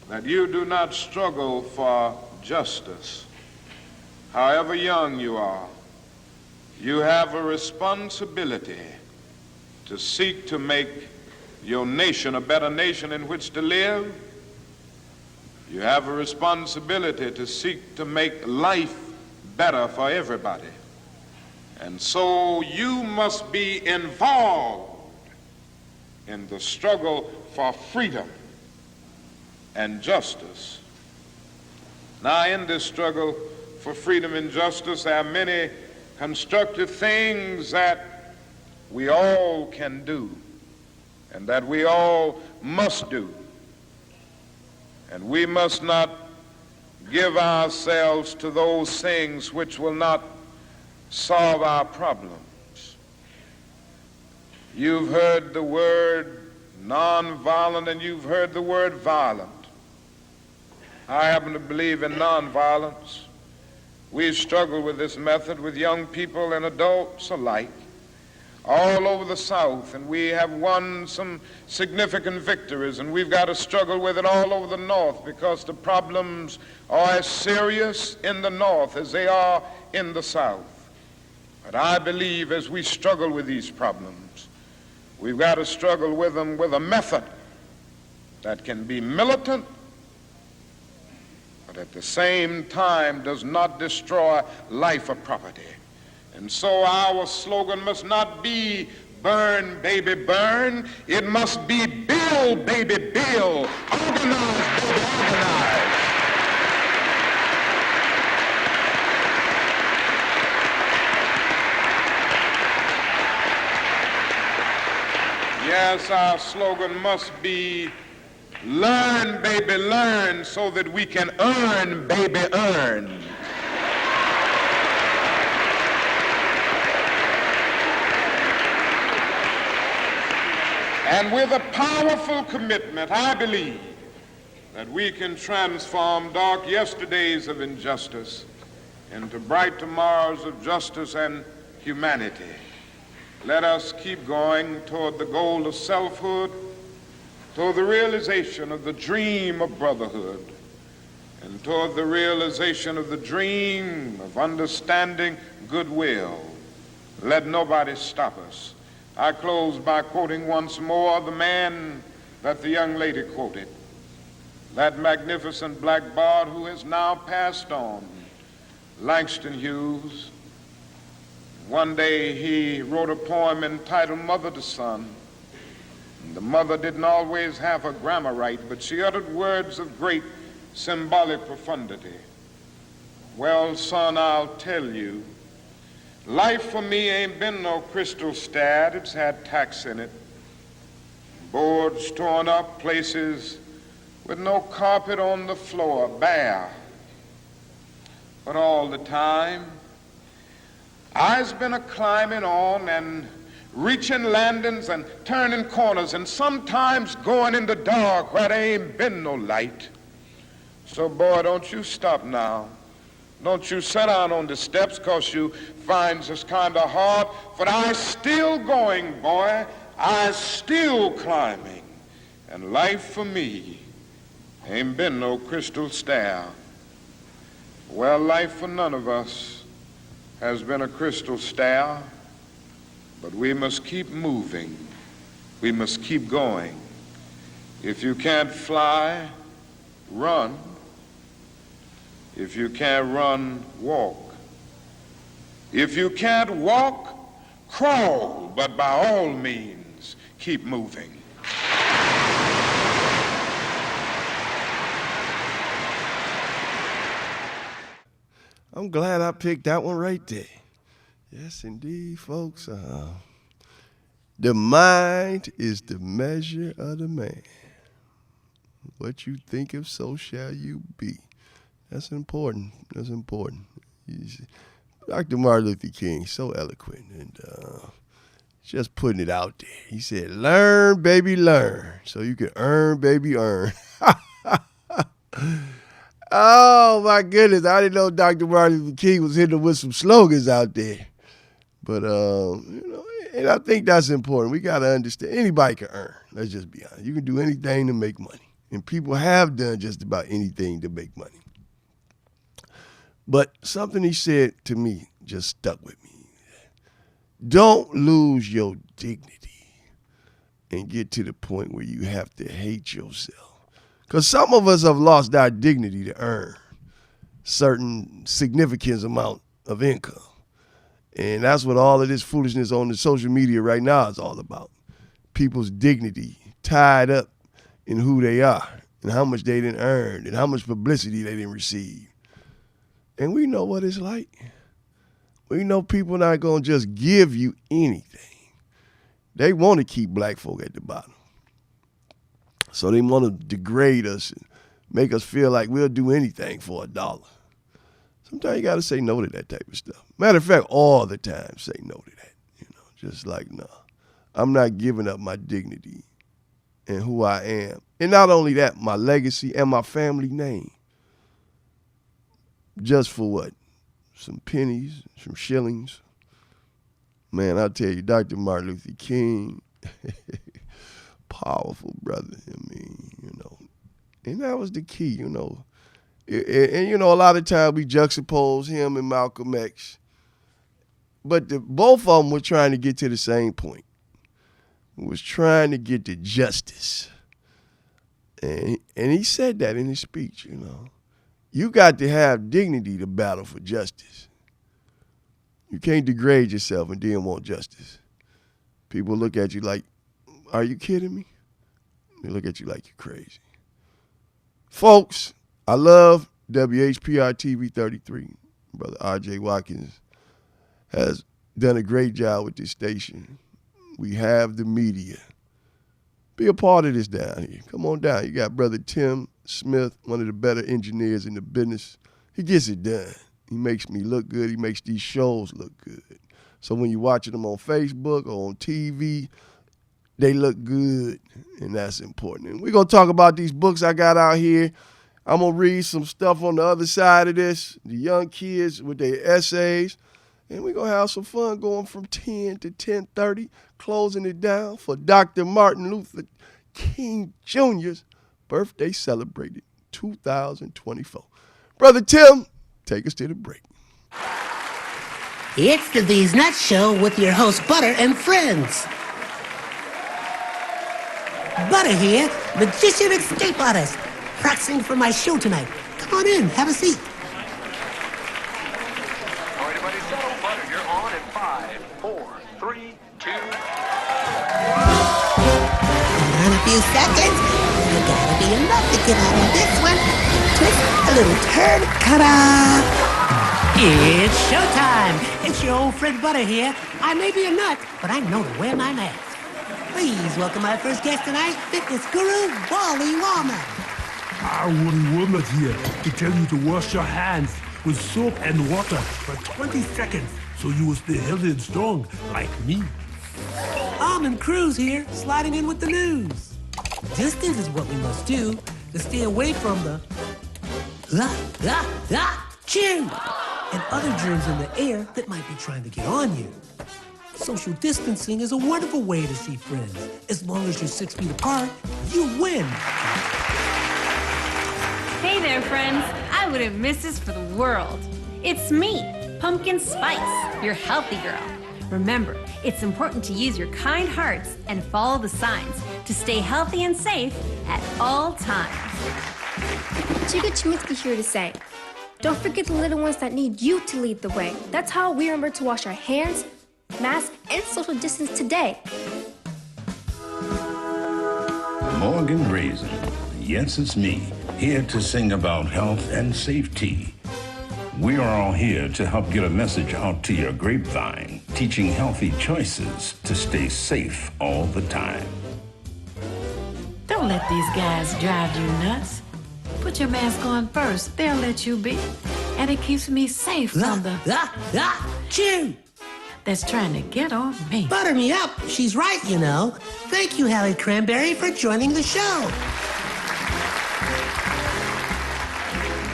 that you do not struggle for justice. However young you are, you have a responsibility to seek to make your nation a better nation in which to live. You have a responsibility to seek to make life better for everybody. And so you must be involved in the struggle for freedom and justice. Now, in this struggle for freedom and justice, there are many constructive things that we all can do and that we all must do. And we must not give ourselves to those things which will not solve our problems. You've heard the word nonviolent and you've heard the word violent. I happen to believe in nonviolence. We struggle with this method with young people and adults alike all over the South, and we have won some significant victories, and we've got to struggle with it all over the North because the problems are as serious in the North as they are in the South. But I believe as we struggle with these problems, we've got to struggle with them with a method that can be militant, but at the same time does not destroy life or property. And so our slogan must not be burn, baby, burn. It must be build, baby, build. Organize, baby, organize. Yes, our slogan must be learn, baby, learn, so that we can earn, baby, earn. And with a powerful commitment, I believe that we can transform dark yesterdays of injustice into bright tomorrows of justice and humanity. Let us keep going toward the goal of selfhood, toward the realization of the dream of brotherhood, and toward the realization of the dream of understanding goodwill. Let nobody stop us. I close by quoting once more the man that the young lady quoted, that magnificent black bard who has now passed on, Langston Hughes. One day he wrote a poem entitled Mother to Son. The mother didn't always have her grammar right, but she uttered words of great symbolic profundity. Well, son, I'll tell you, life for me ain't been no crystal stad. It's had tacks in it, boards torn up, places with no carpet on the floor, bare. But all the time, I's been a climbing on and reaching landings and turning corners and sometimes going in the dark where there ain't been no light. So, boy, don't you stop now. Don't you sit down on the steps 'cause you find this kind of hard. But I's still going, boy. I's still climbing. And life for me ain't been no crystal stair. Well, life for none of us has been a crystal stair, but we must keep moving. We must keep going. If you can't fly, run. If you can't run, walk. If you can't walk, crawl, but by all means, keep moving. I'm glad I picked that one right there. Yes, indeed, folks. The mind is the measure of the man. What you think of, so shall you be. That's important. That's important. Dr. Martin Luther King, so eloquent and just putting it out there. He said, learn, baby, learn, so you can earn, baby, earn. Oh, my goodness. I didn't know Dr. Martin Luther King was hitting with some slogans out there. But, and I think that's important. We got to understand anybody can earn. Let's just be honest. You can do anything to make money. And people have done just about anything to make money. But something he said to me just stuck with me. Don't lose your dignity and get to the point where you have to hate yourself. Because some of us have lost our dignity to earn certain significant amount of income. And that's what all of this foolishness on the social media right now is all about. People's dignity tied up in who they are and how much they didn't earn and how much publicity they didn't receive. And we know what it's like. We know people not going to just give you anything. They want to keep black folk at the bottom. So they want to degrade us and make us feel like we'll do anything for $1. Sometimes you got to say no to that type of stuff. Matter of fact, all the time say no to that. Just like, no, I'm not giving up my dignity and who I am. And not only that, my legacy and my family name. Just for what? Some pennies, some shillings. Man, I'll tell you, Dr. Martin Luther King, powerful brother. And that was the key, And, a lot of times we juxtapose him and Malcolm X. But both of them were trying to get to the same point. Was trying to get to justice. And he said that in his speech, You got to have dignity to battle for justice. You can't degrade yourself and then want justice. People look at you like, are you kidding me? They look at you like you're crazy. Folks, I love WHPR TV 33. Brother R.J. Watkins has done a great job with this station. We have the media. Be a part of this down here. Come on down. You got Brother Tim Smith, one of the better engineers in the business. He gets it done. He makes me look good. He makes these shows look good. So when you're watching them on Facebook or on TV, they look good, and that's important. And we're going to talk about these books I got out here. I'm going to read some stuff on the other side of this, the young kids with their essays, and we're going to have some fun going from 10 to 10:30, closing it down for Dr. Martin Luther King Jr.'s birthday celebrated 2024. Brother Tim, take us to the break. It's the These Nuts Show with your host, Butter and friends. Butter here, magician escape artist, practicing for my show tonight. Come on in, have a seat. All right, everybody settle. Butter, you're on in 5, 4, 3, 2. In a few seconds, you gotta be enough to get out of this one. Twist a little turn, ta-da! It's showtime. It's your old friend Butter here. I may be a nut, but I know to wear my mask. Please welcome my first guest tonight, fitness guru, Wally Wallman. Wally Womack here to tell you to wash your hands with soap and water for 20 seconds so you will stay healthy and strong like me. Almond Cruz here, sliding in with the news. Distance is what we must do to stay away from the chew and other germs in the air that might be trying to get on you. Social distancing is a wonderful way to see friends. As long as you're 6 feet apart, you win. Hey there, friends. I wouldn't miss this for the world. It's me, Pumpkin Spice, your healthy girl. Remember, it's important to use your kind hearts and follow the signs to stay healthy and safe at all times. Chica Chiminsky here to say, don't forget the little ones that need you to lead the way. That's how we remember to wash our hands, mask, and social distance today. Morgan Raisin. Yes, it's me, here to sing about health and safety. We are all here to help get a message out to your grapevine, teaching healthy choices to stay safe all the time. Don't let these guys drive you nuts. Put your mask on first. They'll let you be. And it keeps me safe from the chew that's trying to get on me. Butter me up. She's right, you know. Thank you, Hallie Cranberry, for joining the show.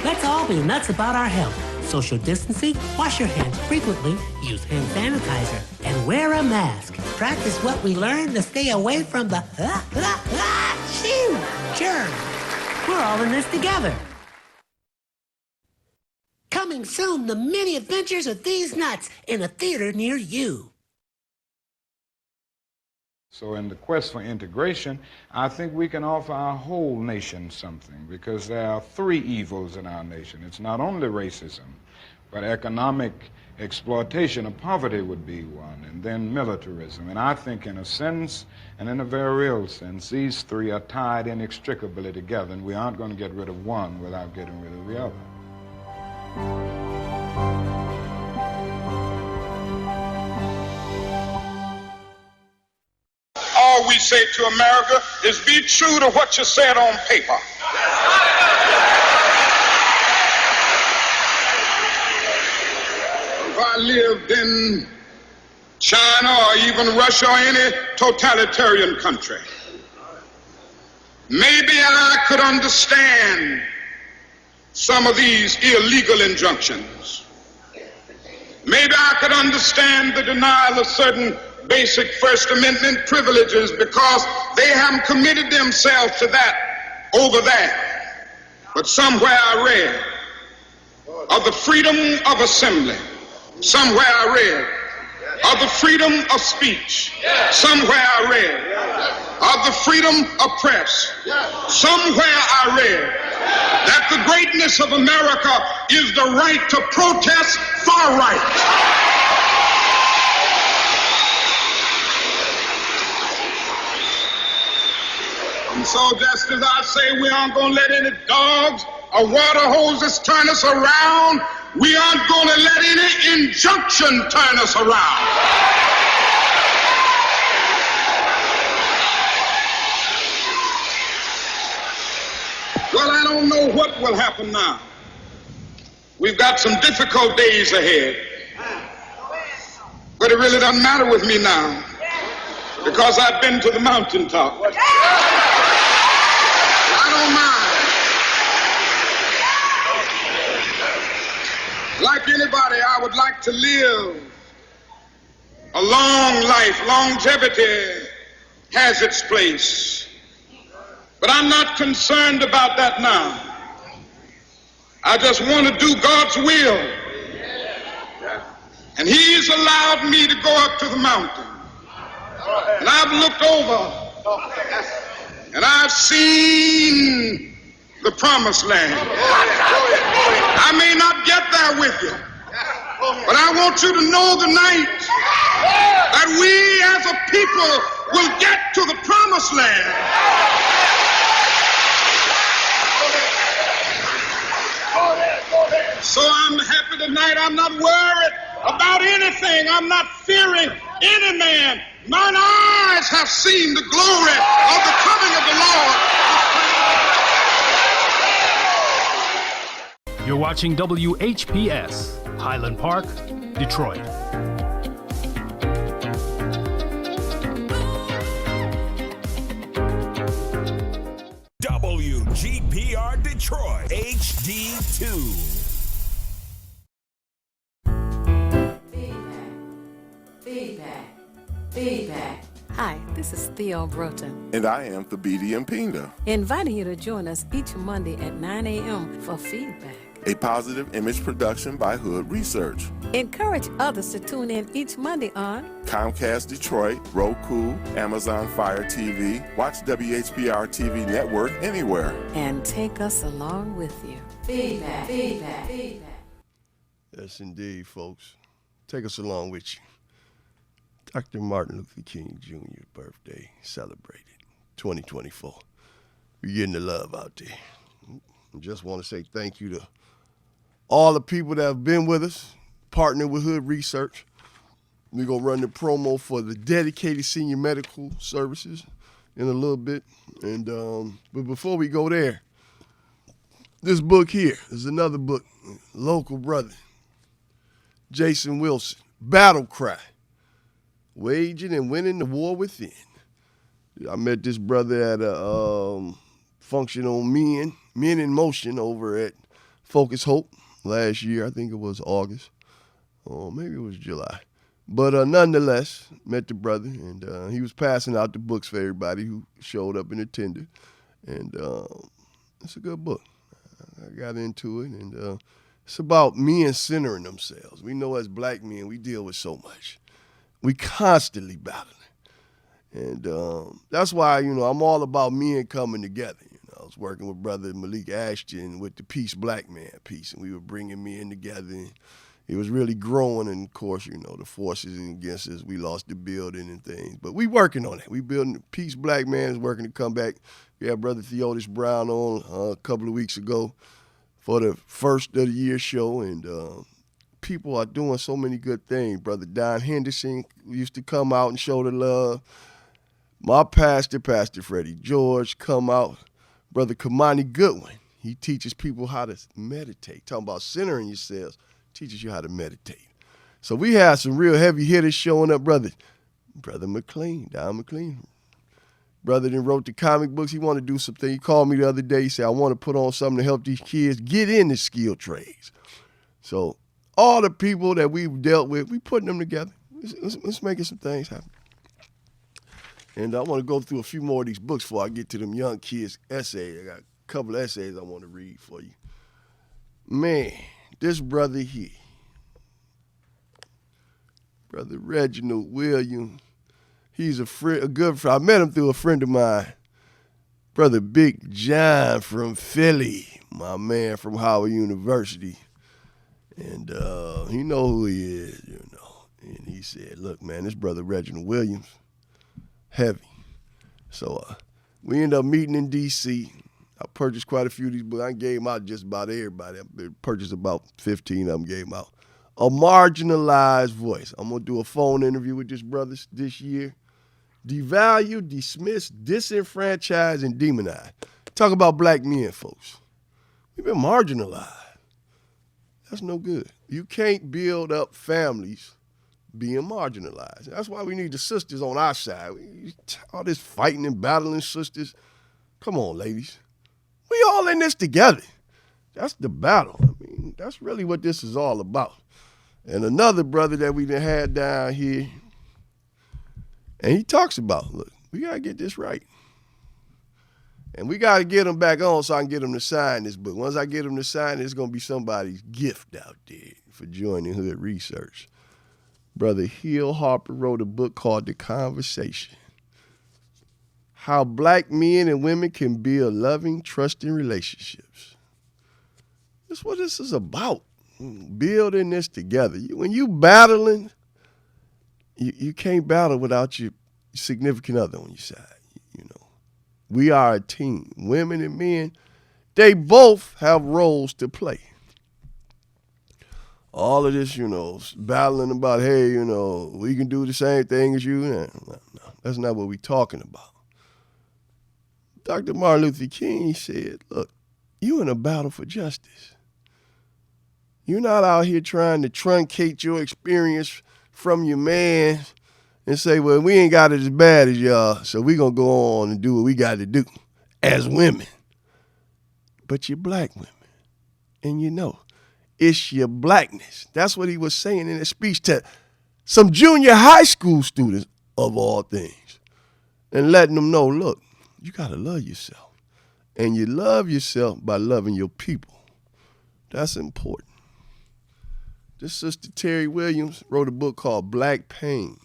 Let's all be nuts about our health. Social distancing, wash your hands frequently, use hand sanitizer, and wear a mask. Practice what we learned to stay away from the germs. We're all in this together. Coming soon, the many adventures of these nuts in a theater near you. So in the quest for integration, I think we can offer our whole nation something, because there are three evils in our nation. It's not only racism, but economic exploitation of poverty would be one, and then militarism. And I think in a sense, and in a very real sense, these three are tied inextricably together, and we aren't going to get rid of one without getting rid of the other. All we say to America is be true to what you said on paper. If I lived in China or even Russia or any totalitarian country, maybe I could understand some of these illegal injunctions. Maybe I could understand the denial of certain basic First Amendment privileges because they haven't committed themselves to that over there. But somewhere I read of the freedom of assembly. Somewhere I read of the freedom of speech. Somewhere I read of the freedom of press. Somewhere I read that the greatness of America is the right to protest far right. And so just as I say we aren't going to let any dogs or water hoses turn us around, we aren't going to let any injunction turn us around. Well, I don't know what will happen now. We've got some difficult days ahead. But it really doesn't matter with me now because I've been to the mountaintop. I don't mind. Like anybody, I would like to live a long life. Longevity has its place. But I'm not concerned about that now. I just want to do God's will. And He's allowed me to go up to the mountain. And I've looked over and I've seen the promised land. I may not get there with you, but I want you to know tonight that we as a people will get to the promised land. So I'm happy tonight. I'm not worried about anything. I'm not fearing any man. Mine eyes have seen the glory of the coming of the Lord. You're watching WHPS, Highland Park, Detroit. WGPR Detroit, HD2. Feedback. Hi, this is Theo Broughton, And I am Thabiti Mpinga, inviting you to join us each Monday at 9 a.m. for Feedback. a positive image production by Hood Research. Encourage others to tune in each Monday on Comcast Detroit, Roku, Amazon Fire TV, watch WHPR TV Network anywhere. and take us along with you. Feedback. Yes, indeed, folks. Take us along with you. Dr. Martin Luther King Jr.'s birthday celebrated 2024. We're getting the love out there. I just want to say thank you to all the people that have been with us, partnered with Hood Research. We're going to run the promo for the dedicated senior medical services in a little bit. And but before we go there, this book here is another book, local brother, Jason Wilson, Battle Cry, Waging and Winning the War Within. I met this brother at a function on Men in Motion over at Focus Hope last year. I think it was August, or maybe it was July. But nonetheless, met the brother, and he was passing out the books for everybody who showed up and attended. And it's a good book. I got into it, and it's about men centering themselves. We know as black men, we deal with so much. We constantly battling. And that's why, I'm all about men coming together. I was working with Brother Malik Ashton with the Peace Black Man piece, and we were bringing men together it was really growing. And, of course, you know, the forces against us, we lost the building and things. But we working on it. We building. Peace Black Man is working to come back. We had Brother Theodis Brown on a couple of weeks ago for the first of the year show. And people are doing so many good things. Brother Don Henderson used to come out and show the love. My pastor, Pastor Freddie George, come out. Brother Kamani Goodwin, he teaches people how to meditate. Talking about centering yourselves, teaches you how to meditate. So we had some real heavy hitters showing up, Brother McLean, Don McLean. Brother then wrote the comic books. He wanted to do something. He called me the other day. He said, I want to put on something to help these kids get into skilled trades. So all the people that we've dealt with, we putting them together. Let's making some things happen. And I want to go through a few more of these books before I get to them young kids' essays. I got a couple of essays I want to read for you. Man, this brother here, Brother Reginald Williams, he's a good friend. I met him through a friend of mine, Brother Big John from Philly, my man from Howard University. And he know who he is, you know. And he said, look, man, this Brother Reginald Williams, heavy. So we ended up meeting in D.C. I purchased quite a few of these books. I gave them out just about everybody. I purchased about 15 of them, gave them out. A Marginalized Voice. I'm going to do a phone interview with this brother this year. Devalue, dismiss, disenfranchise, and demonize. Talk about black men, folks. We've been marginalized. That's no good. You can't build up families being marginalized. That's why we need the sisters on our side. All this fighting and battling sisters. Come on, ladies. We all in this together. That's the battle. I mean, that's really what this is all about. And another brother that we done had down here, and he talks about, look, we got to get this right. And we got to get him back on so I can get him to sign this book. Once I get him to sign it, it's going to be somebody's gift out there for joining Hood Research. Brother Hill Harper wrote a book called The Conversation. How Black Men and Women Can Build Loving, Trusting Relationships. That's what this is about. Building this together. When you battling, you can't battle without your significant other on your side. You know, we are a team. Women and men, they both have roles to play. All of this, you know, battling about, hey, you know, we can do the same thing as you. No, that's not what we're talking about. Dr. Martin Luther King said, look, you in a battle for justice. You're not out here trying to truncate your experience from your man and say, well, we ain't got it as bad as y'all, so we're going to go on and do what we got to do as women. But you're black women, and you know, it's your blackness. That's what he was saying in his speech to some junior high school students, of all things, and letting them know, look, you got to love yourself. And you love yourself by loving your people. That's important. This sister Terry Williams wrote a book called Black Pain.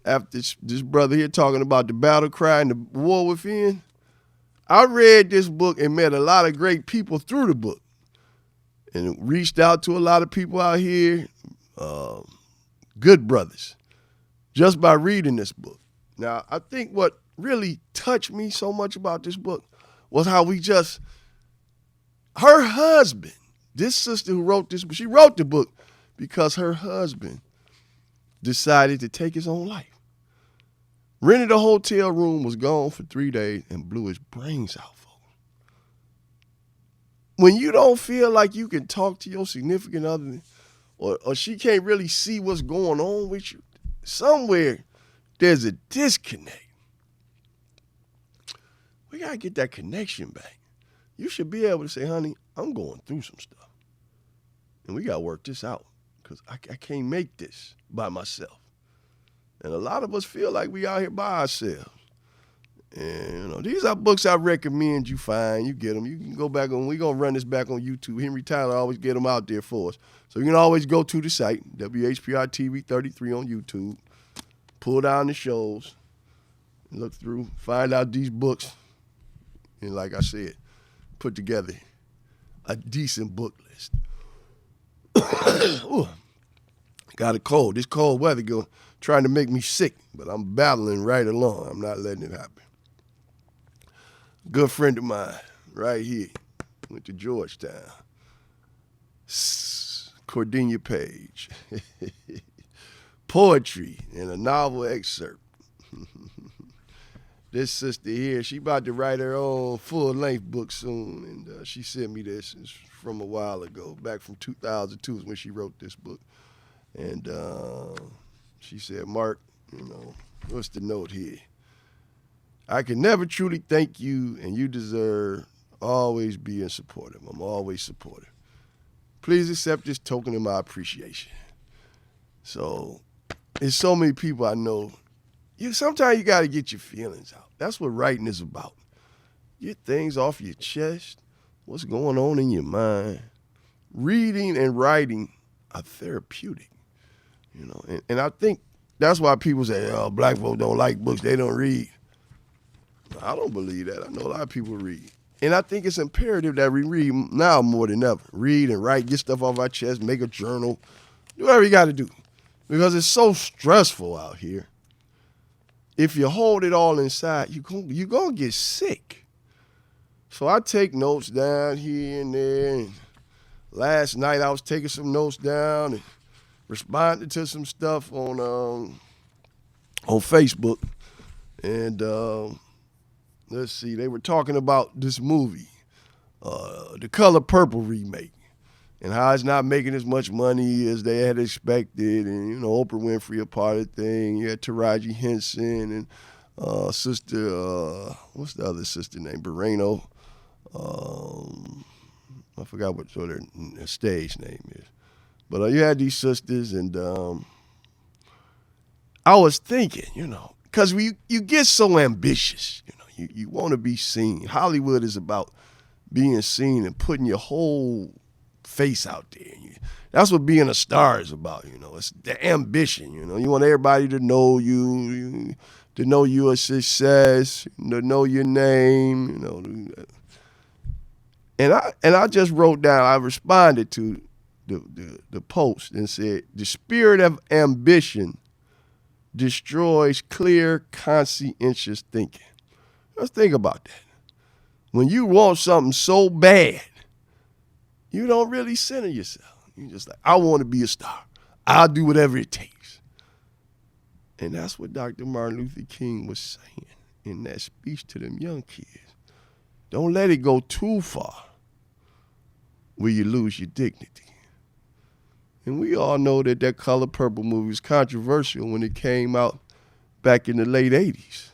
After this brother here talking about the battle cry and the war within, I read this book and met a lot of great people through the book. And reached out to a lot of people out here, good brothers, just by reading this book. Now, I think what really touched me so much about this book was how her husband, this sister who wrote this, she wrote the book because her husband decided to take his own life. Rented a hotel room, was gone for 3 days, and blew his brains out, folks. When you don't feel like you can talk to your significant other, or she can't really see what's going on with you, somewhere there's a disconnect. We got to get that connection back. You should be able to say, honey, I'm going through some stuff. And we got to work this out because I can't make this by myself. And a lot of us feel like we out here by ourselves. And, you know, these are books I recommend you find. You get them. You can go back on. We're going to run this back on YouTube. Henry Tyler always get them out there for us. So you can always go to the site, WHPR TV 33 on YouTube. Pull down the shows. Look through. Find out these books. And like I said, put together a decent book list. Ooh, got a cold. This cold weather trying to make me sick, but I'm battling right along. I'm not letting it happen. Good friend of mine, right here, went to Georgetown. Cordelia Page. Poetry in a novel excerpt. This sister here, she about to write her own full-length book soon, and she sent me this. It's from a while ago, back from 2002 is when she wrote this book. And she said, Mark, what's the note here? I can never truly thank you, and you deserve always being supportive. I'm always supportive. Please accept this token of my appreciation. So, there's so many people I know. Sometimes you got to get your feelings out. That's what writing is about. Get things off your chest, what's going on in your mind. Reading and writing are therapeutic, And I think that's why people say, oh, black folks don't like books, they don't read. I don't believe that. I know a lot of people read. And I think it's imperative that we read now more than ever. Read and write, get stuff off our chest, make a journal, do whatever you got to do. Because it's so stressful out here. If you hold it all inside, you're going to get sick. So I take notes down here and there. And last night I was taking some notes down and responding to some stuff on Facebook. And let's see, they were talking about this movie, The Color Purple remake, and how it's not making as much money as they had expected. And, Oprah Winfrey a part of the thing. You had Taraji Henson and sister, what's the other sister name? Moreno. I forgot what sort of their stage name is. But you had these sisters, and I was thinking, because you get so ambitious, you want to be seen. Hollywood is about being seen and putting your whole face out there. That's what being a star is about, It's the ambition, You want everybody to know you, to know you're a success, to know your name, And I just wrote down, I responded to the post and said, the spirit of ambition destroys clear, conscientious thinking. Let's think about that. When you want something so bad, you don't really center yourself. You're just like, I want to be a star. I'll do whatever it takes. And that's what Dr. Martin Luther King was saying in that speech to them young kids. Don't let it go too far where you lose your dignity. And we all know that Color Purple movie was controversial when it came out back in the late 80s.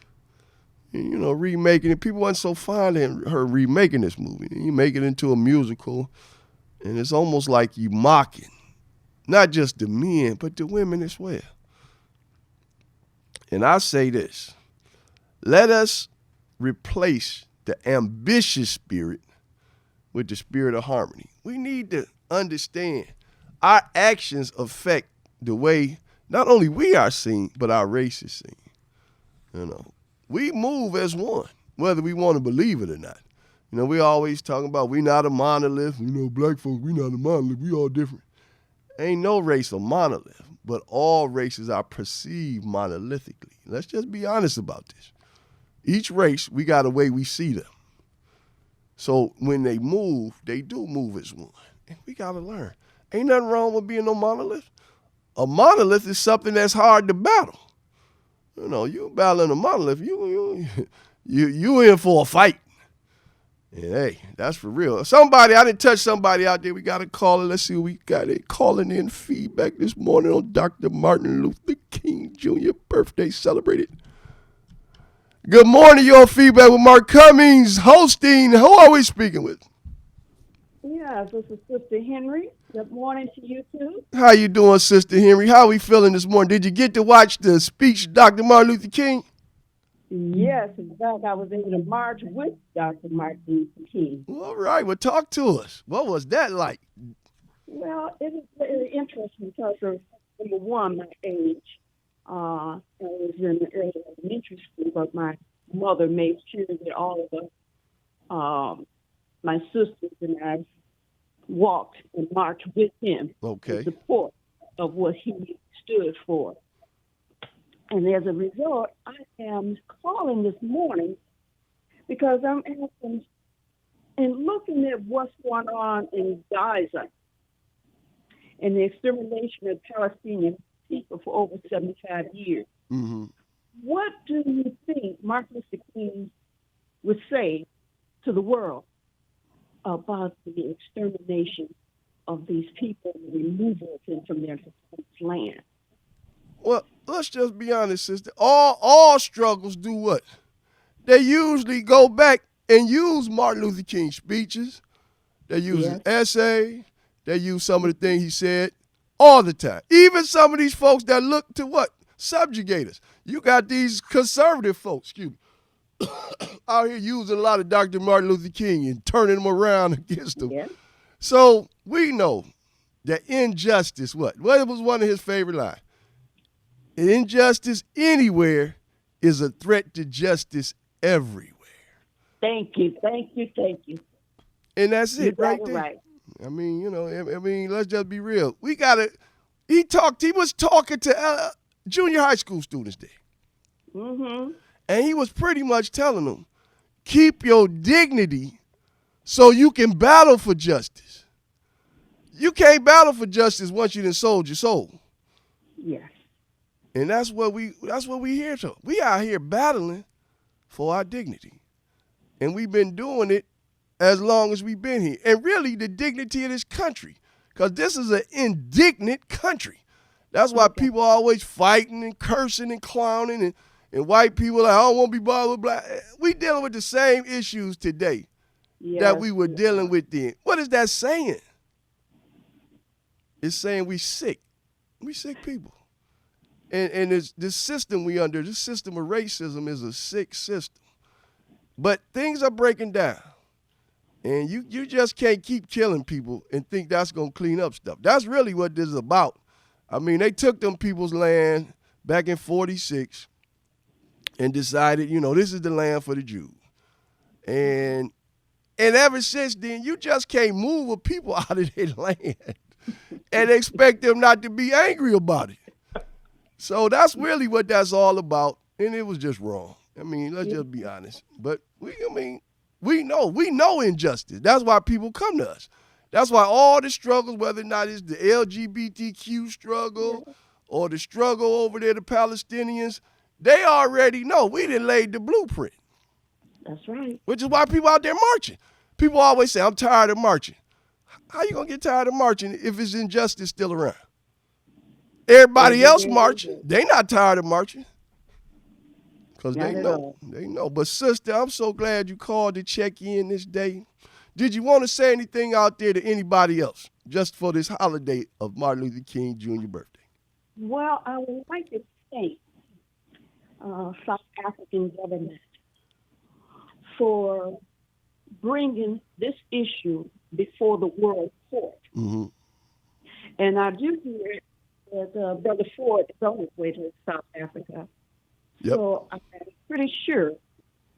And, remaking it. People weren't so fond of her remaking this movie. You make it into a musical, and it's almost like you mocking not just the men, but the women as well. And I say this, let us replace the ambitious spirit with the spirit of harmony. We need to understand our actions affect the way not only we are seen, but our race is seen. We move as one, whether we want to believe it or not. We always talking about we not a monolith. Black folks, we not a monolith. We all different. Ain't no race a monolith, but all races are perceived monolithically. Let's just be honest about this. Each race, we got a way we see them. So when they move, they do move as one. And we got to learn. Ain't nothing wrong with being no monolith. A monolith is something that's hard to battle. You battling a monolith, you in for a fight. And hey, that's for real. I didn't touch somebody out there. We got a caller. Let's see what we got. It calling in feedback this morning on Dr. Martin Luther King Jr. birthday celebrated. Good morning, your feedback with Mark Cummings hosting. Who are we speaking with? Yes, this is Sister Henry. Good morning to you too. How you doing, Sister Henry? How are we feeling this morning? Did you get to watch the speech of Dr. Martin Luther King? Yes, in fact, I was able to march with Dr. Martin Luther King. Well, all right, well, talk to us. What was that like? Well, it was very interesting because of, number one, my age. I was in the early elementary school, but my mother made sure that all of us, my sisters and I, walked and marched with him Okay. in support of what he stood for. And as a result, I am calling this morning because I'm asking and looking at what's going on in Gaza and the extermination of Palestinian people for over 75 years. Mm-hmm. What do you think Martin Luther King would say to the world about the extermination of these people and the removal of them from their land? Well, let's just be honest, sister. All struggles do what? They usually go back and use Martin Luther King's speeches. They use his essay. They use some of the things he said all the time. Even some of these folks that look to what? Subjugate us. You got these conservative folks, out here using a lot of Dr. Martin Luther King and turning them around against them. Yeah. So we know that injustice, what? What was one of his favorite lines? Injustice anywhere is a threat to justice everywhere. Thank you. And that's it right there. Right. I mean, let's just be real. He was talking to junior high school students there. Mm-hmm. And he was pretty much telling them, keep your dignity so you can battle for justice. You can't battle for justice once you done sold your soul. Yes. And that's what we here to. We out here battling for our dignity. And we've been doing it as long as we've been here. And really the dignity of this country. Because this is an indignant country. That's why people are always fighting and cursing and clowning and white people like, I don't want to be bothered with black. We dealing with the same issues today that we were dealing with then. What is that saying? It's saying we sick. We sick people. And this system this system of racism is a sick system. But things are breaking down. And you just can't keep killing people and think that's going to clean up stuff. That's really what this is about. I mean, they took them people's land back in 46 and decided, this is the land for the Jews. And ever since then, you just can't move a people out of their land and expect them not to be angry about it. So that's really what that's all about, and it was just wrong. I mean, let's just be honest. But we know injustice. That's why people come to us. That's why all the struggles, whether or not it's the LGBTQ struggle or the struggle over there, the Palestinians, they already know. We done laid the blueprint. That's right. Which is why people out there marching. People always say, I'm tired of marching. How you going to get tired of marching if it's injustice still around? Everybody else marching, they not tired of marching. Because they know. But sister, I'm so glad you called to check in this day. Did you want to say anything out there to anybody else just for this holiday of Martin Luther King Jr. birthday? Well, I would like to thank South African government for bringing this issue before the world court. Mm-hmm. And I do hear that Brother Ford is on his way to South Africa. Yep. So I'm pretty sure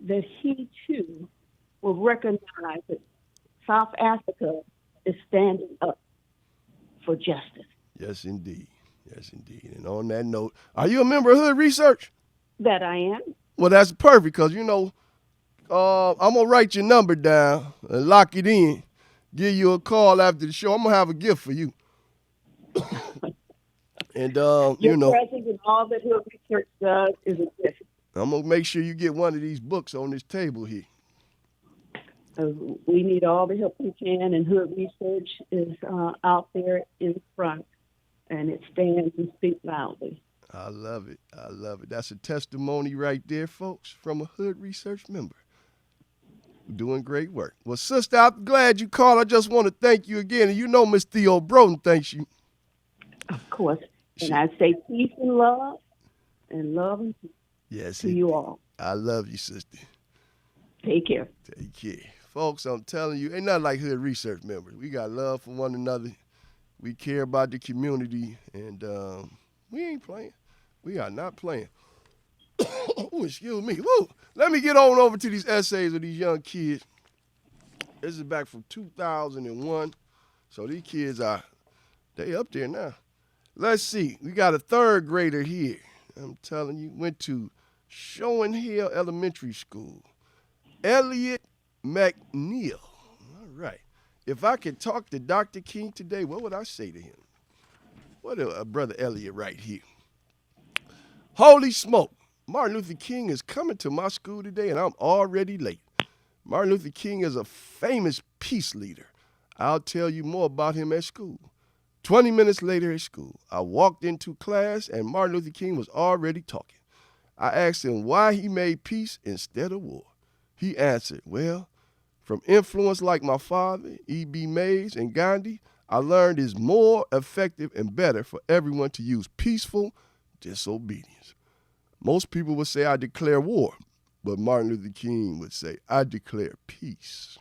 that he, too, will recognize that South Africa is standing up for justice. Yes, indeed. Yes, indeed. And on that note, are you a member of Hood Research? That I am. Well, that's perfect because, I'm going to write your number down and lock it in, give you a call after the show. I'm going to have a gift for you. And, Your presence and all that Hood Research does is a gift. I'm going to make sure you get one of these books on this table here. We need all the help we can, and Hood Research is out there in front, and it stands and speaks loudly. I love it. I love it. That's a testimony right there, folks, from a Hood Research member. Doing great work. Well, sister, I'm glad you called. I just want to thank you again. And Miss Theo Broden thanks you. Of course. And I say peace and love and peace to you all. I love you, sister. Take care. Take care. Folks, I'm telling you, ain't nothing like Hood Research members. We got love for one another. We care about the community, and we ain't playing. We are not playing. Oh, excuse me. Woo. Let me get on over to these essays of these young kids. This is back from 2001. So these kids they up there now. Let's see. We got a third grader here. I'm telling you, went to Showing Hill Elementary School. Elliot McNeil. All right. If I could talk to Dr. King today, what would I say to him? What a brother Elliot right here. Holy smoke. Martin Luther King is coming to my school today, and I'm already late. Martin Luther King is a famous peace leader. I'll tell you more about him at school. 20 minutes later at school, I walked into class, and Martin Luther King was already talking. I asked him why he made peace instead of war. He answered, well, from influence like my father, E.B. Mays, and Gandhi, I learned it's more effective and better for everyone to use peaceful disobedience. Most people would say I declare war, but Martin Luther King would say I declare peace.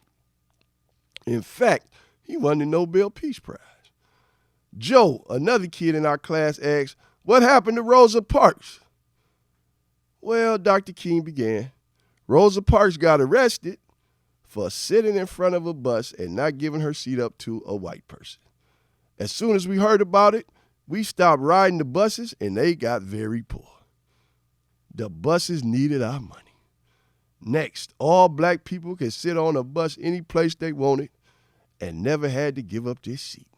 In fact, he won the Nobel Peace Prize. Joe, another kid in our class, asked, what happened to Rosa Parks? Well, Dr. King began. Rosa Parks got arrested for sitting in front of a bus and not giving her seat up to a white person. As soon as we heard about it, we stopped riding the buses and they got very poor. The buses needed our money. Next, all black people could sit on a bus any place they wanted and never had to give up their seat.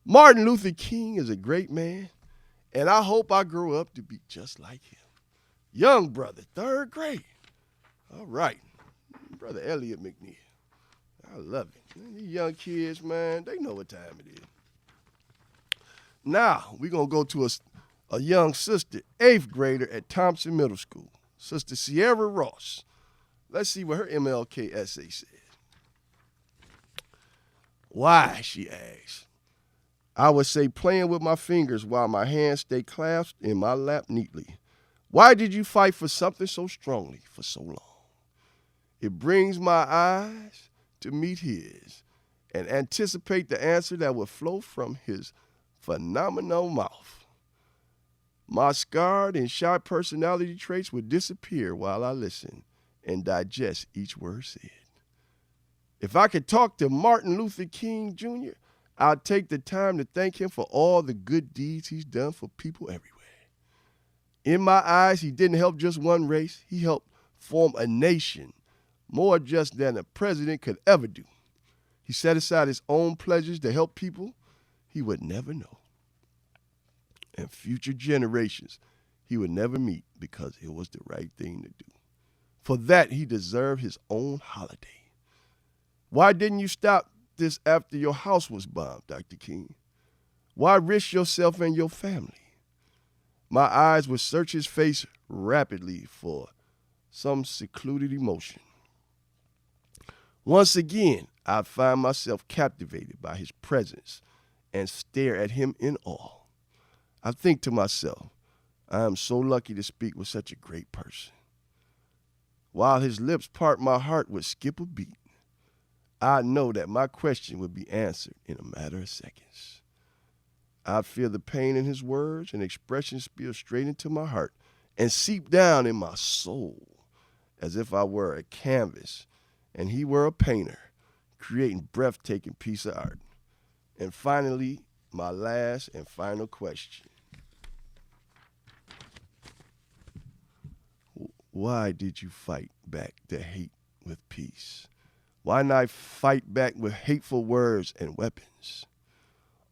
Martin Luther King is a great man, and I hope I grow up to be just like him. Young brother, third grade. All right. Brother Elliot McNeil. I love it. Man, these young kids, man, they know what time it is. Now, we're going to go to a young sister, 8th grader at Thompson Middle School, Sister Sierra Ross. Let's see what her MLK essay says. Why, she asks. I would say playing with my fingers while my hands stay clasped in my lap neatly. Why did you fight for something so strongly for so long? It brings my eyes to meet his and anticipate the answer that will flow from his phenomenal mouth. My scarred and shy personality traits would disappear while I listen and digest each word said. If I could talk to Martin Luther King Jr., I'd take the time to thank him for all the good deeds he's done for people everywhere. In my eyes, he didn't help just one race. He helped form a nation more just than a president could ever do. He set aside his own pleasures to help people he would never know. And future generations he would never meet because it was the right thing to do. For that, he deserved his own holiday. Why didn't you stop this after your house was bombed, Dr. King? Why risk yourself and your family? My eyes would search his face rapidly for some secluded emotion. Once again, I'd find myself captivated by his presence and stare at him in awe. I think to myself, I am so lucky to speak with such a great person. While his lips part, my heart would skip a beat. I know that my question would be answered in a matter of seconds. I'd feel the pain in his words and expressions spill straight into my heart and seep down in my soul as if I were a canvas and he were a painter, creating breathtaking piece of art. And finally, my last and final question. Why did you fight back the hate with peace? Why not fight back with hateful words and weapons?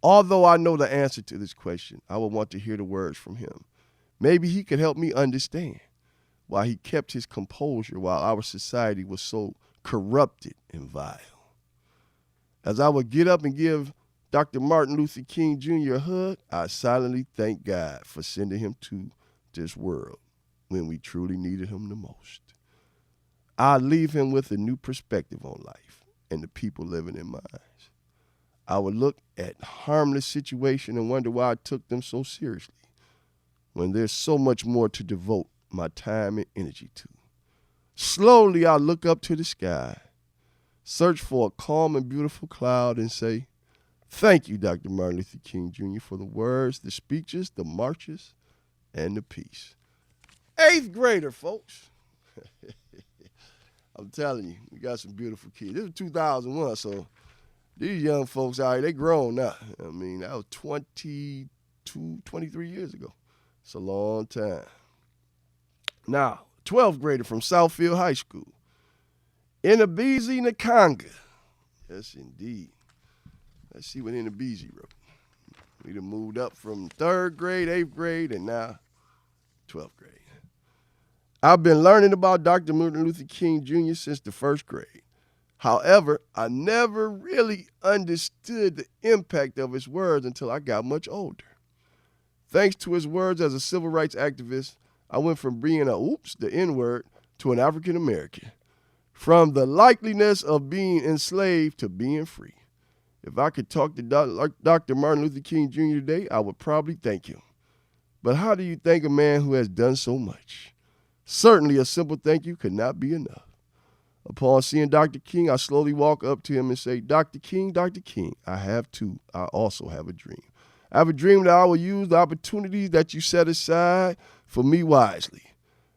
Although I know the answer to this question, I would want to hear the words from him. Maybe he could help me understand why he kept his composure while our society was so corrupted and vile. As I would get up and give Dr. Martin Luther King Jr. a hug, I silently thank God for sending him to this world when we truly needed him the most. I'd leave him with a new perspective on life and the people living in my eyes. I would look at harmless situations and wonder why I took them so seriously when there's so much more to devote my time and energy to. Slowly, I look up to the sky, search for a calm and beautiful cloud, and say, thank you, Dr. Martin Luther King Jr., for the words, the speeches, the marches, and the peace. 8th grader, folks. I'm telling you, we got some beautiful kids. This is 2001, so These young folks out here, they grown now. I mean, that was 22, 23 years ago. It's a long time. Now, 12th grader from Southfield High School. Inabizi Nakanga. Yes, indeed. Let's see what Inabizi wrote. We done moved up from 3rd grade, 8th grade, and now 12th grade. I've been learning about Dr. Martin Luther King Jr. since the 1st grade. However, I never really understood the impact of his words until I got much older. Thanks to his words as a civil rights activist, I went from being the N-word, to an African American. From the likeliness of being enslaved to being free. If I could talk to Dr. Martin Luther King Jr. today, I would probably thank him. But how do you thank a man who has done so much? Certainly a simple thank you could not be enough. Upon seeing Dr. King, I slowly walk up to him and say, Dr. King, I also have a dream. I have a dream that I will use the opportunities that you set aside for me wisely.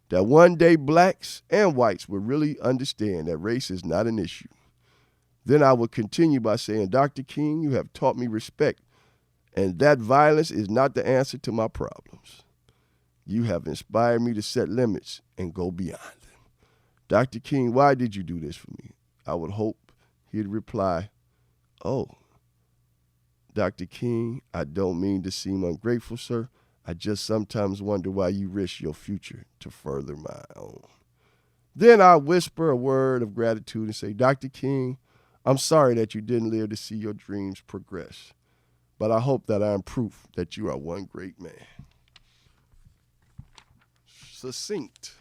That one day blacks and whites will really understand that race is not an issue. Then I will continue by saying, Dr. King, you have taught me respect, and that violence is not the answer to my problems. You have inspired me to set limits and go beyond them. Dr. King, why did you do this for me? I would hope he'd reply, oh, Dr. King, I don't mean to seem ungrateful, sir. I just sometimes wonder why you risk your future to further my own. Then I whisper a word of gratitude and say, Dr. King, I'm sorry that you didn't live to see your dreams progress, but I hope that I am proof that you are one great man. Succinct,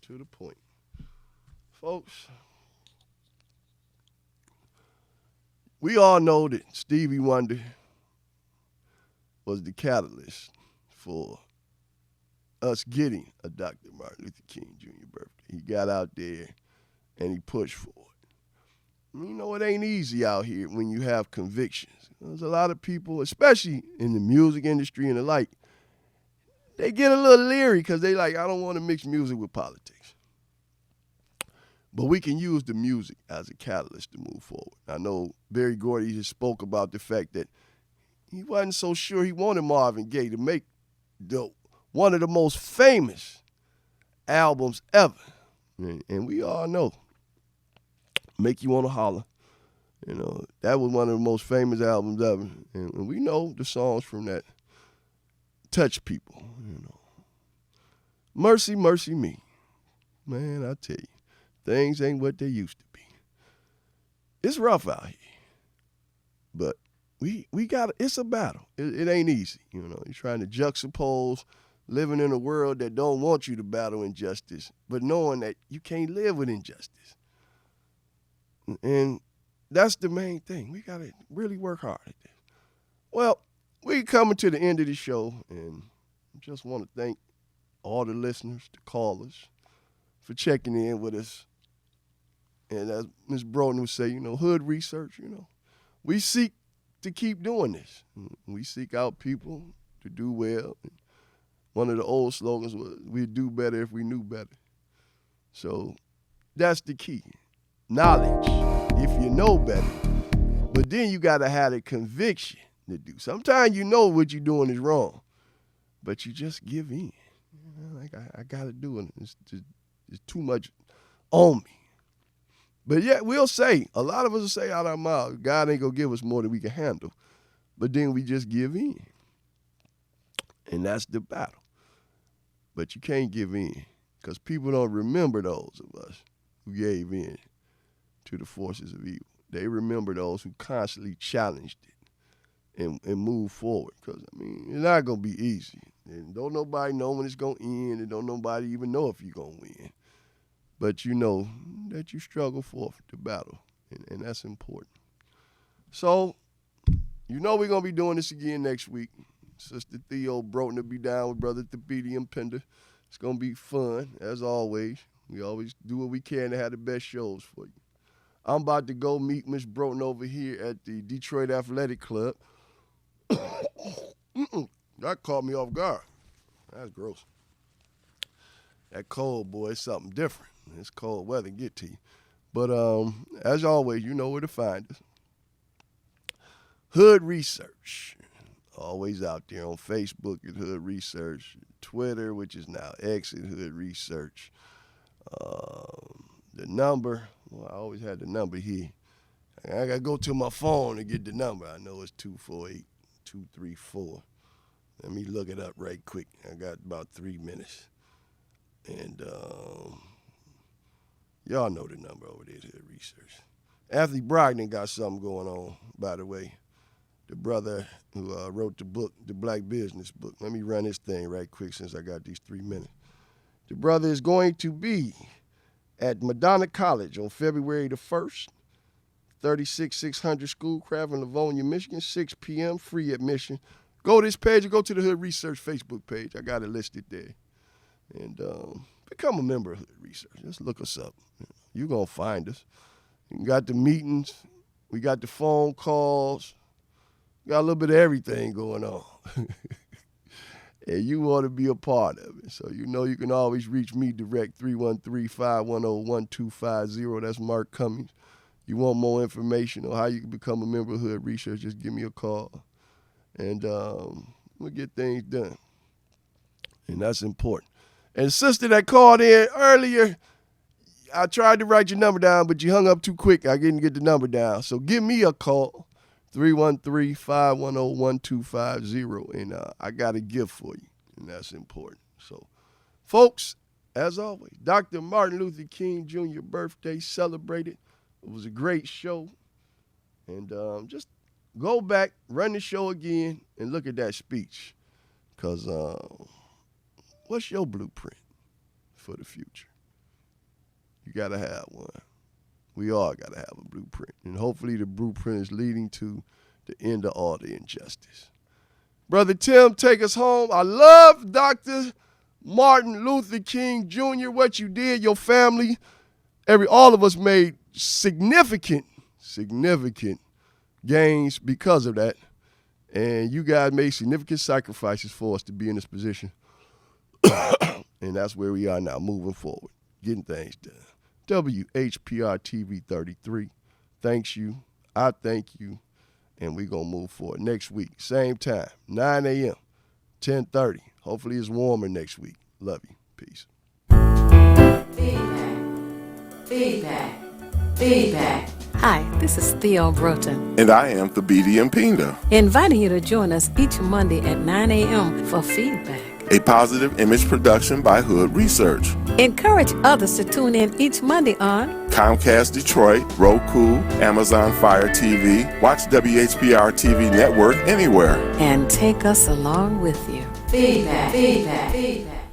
to the point. Folks, we all know that Stevie Wonder was the catalyst for us getting a Dr. Martin Luther King Jr. birthday. He got out there and he pushed for it. You know, it ain't easy out here when you have convictions. There's a lot of people, especially in the music industry and the like, they get a little leery because they like, I don't want to mix music with politics. But we can use the music as a catalyst to move forward. I know Berry Gordy just spoke about the fact that he wasn't so sure he wanted Marvin Gaye to make one of the most famous albums ever. And we all know, Make You Wanna Holler. You know, that was one of the most famous albums ever. And we know the songs from that touch people, you know. Mercy, Mercy Me. Man, I tell you, things ain't what they used to be. It's rough out here. But we got it's a battle. It ain't easy, you know. You're trying to juxtapose living in a world that don't want you to battle injustice, but knowing that you can't live with injustice. And that's the main thing. We got to really work hard at this. Well, we're coming to the end of the show, and I just want to thank all the listeners, the callers, for checking in with us. And as Ms. Broden would say, you know, hood research, you know, we seek to keep doing this. We seek out people to do well. One of the old slogans was, we'd do better if we knew better. So that's the key. Knowledge, if you know better. But then you got to have the conviction to do. Sometimes you know what you're doing is wrong, but you just give in. You know, like, I got to do it. It's too much on me. But yet we'll say, a lot of us will say out our mouths, God ain't going to give us more than we can handle. But then we just give in. And that's the battle. But you can't give in because people don't remember those of us who gave in to the forces of evil. They remember those who constantly challenged it and moved forward. Because, I mean, it's not going to be easy. And don't nobody know when it's going to end, and don't nobody even know if you're going to win. But you know that you struggle for the battle, and that's important. So, you know we're going to be doing this again next week. Sister Theo Broughton will be down with Brother Thabiti and Pender. It's going to be fun, as always. We always do what we can to have the best shows for you. I'm about to go meet Miss Broughton over here at the Detroit Athletic Club. That caught me off guard. That's gross. That cold, boy, is something different. This cold weather get to you. But as always, you know where to find us. Hood Research. Always out there on Facebook at Hood Research, Twitter, which is now X at Hood Research. The number, well, I always had the number here. I got to go to my phone to get the number. I know it's 248-234. Let me look it up right quick. I got about 3 minutes. And y'all know the number over there at Hood Research. Anthony Brogdon got something going on, by the way. The brother who wrote the book, the Black Business book. Let me run this thing right quick since I got these 3 minutes. The brother is going to be at Madonna College on February the 1st, 36600 Schoolcraft in Livonia, Michigan, 6 p.m., free admission. Go to this page or go to the Hood Research Facebook page. I got it listed there. And become a member of Hood Research. Just look us up. You're going to find us. We got the meetings. We got the phone calls. Got a little bit of everything going on. And you want to be a part of it. So you know you can always reach me direct, 313-510-1250. That's Mark Cummings. You want more information on how you can become a member of Hood Research, just give me a call. And we'll get things done. And that's important. And sister that called in earlier, I tried to write your number down, but you hung up too quick. I didn't get the number down. So give me a call. 313-510-1250, and I got a gift for you, and that's important. So, folks, as always, Dr. Martin Luther King Jr. birthday celebrated. It was a great show, and just go back, run the show again, and look at that speech, because what's your blueprint for the future? You got to have one. We all got to have a blueprint. And hopefully the blueprint is leading to the end of all the injustice. Brother Tim, take us home. I love Dr. Martin Luther King Jr., what you did, your family. All of us made significant gains because of that. And you guys made significant sacrifices for us to be in this position. And that's where we are now, moving forward, getting things done. WHPR TV 33 thanks you. I thank you. And we're going to move forward next week. Same time, 9 a.m., 10:30. Hopefully it's warmer next week. Love you. Peace. Feedback. Hi, this is Theo Broughton. And I am Thabiti Mpinga. Inviting you to join us each Monday at 9 a.m. for Feedback. A positive image production by Hood Research. Encourage others to tune in each Monday on Comcast Detroit, Roku, Amazon Fire TV. Watch WHPR TV Network anywhere. And take us along with you. Feedback.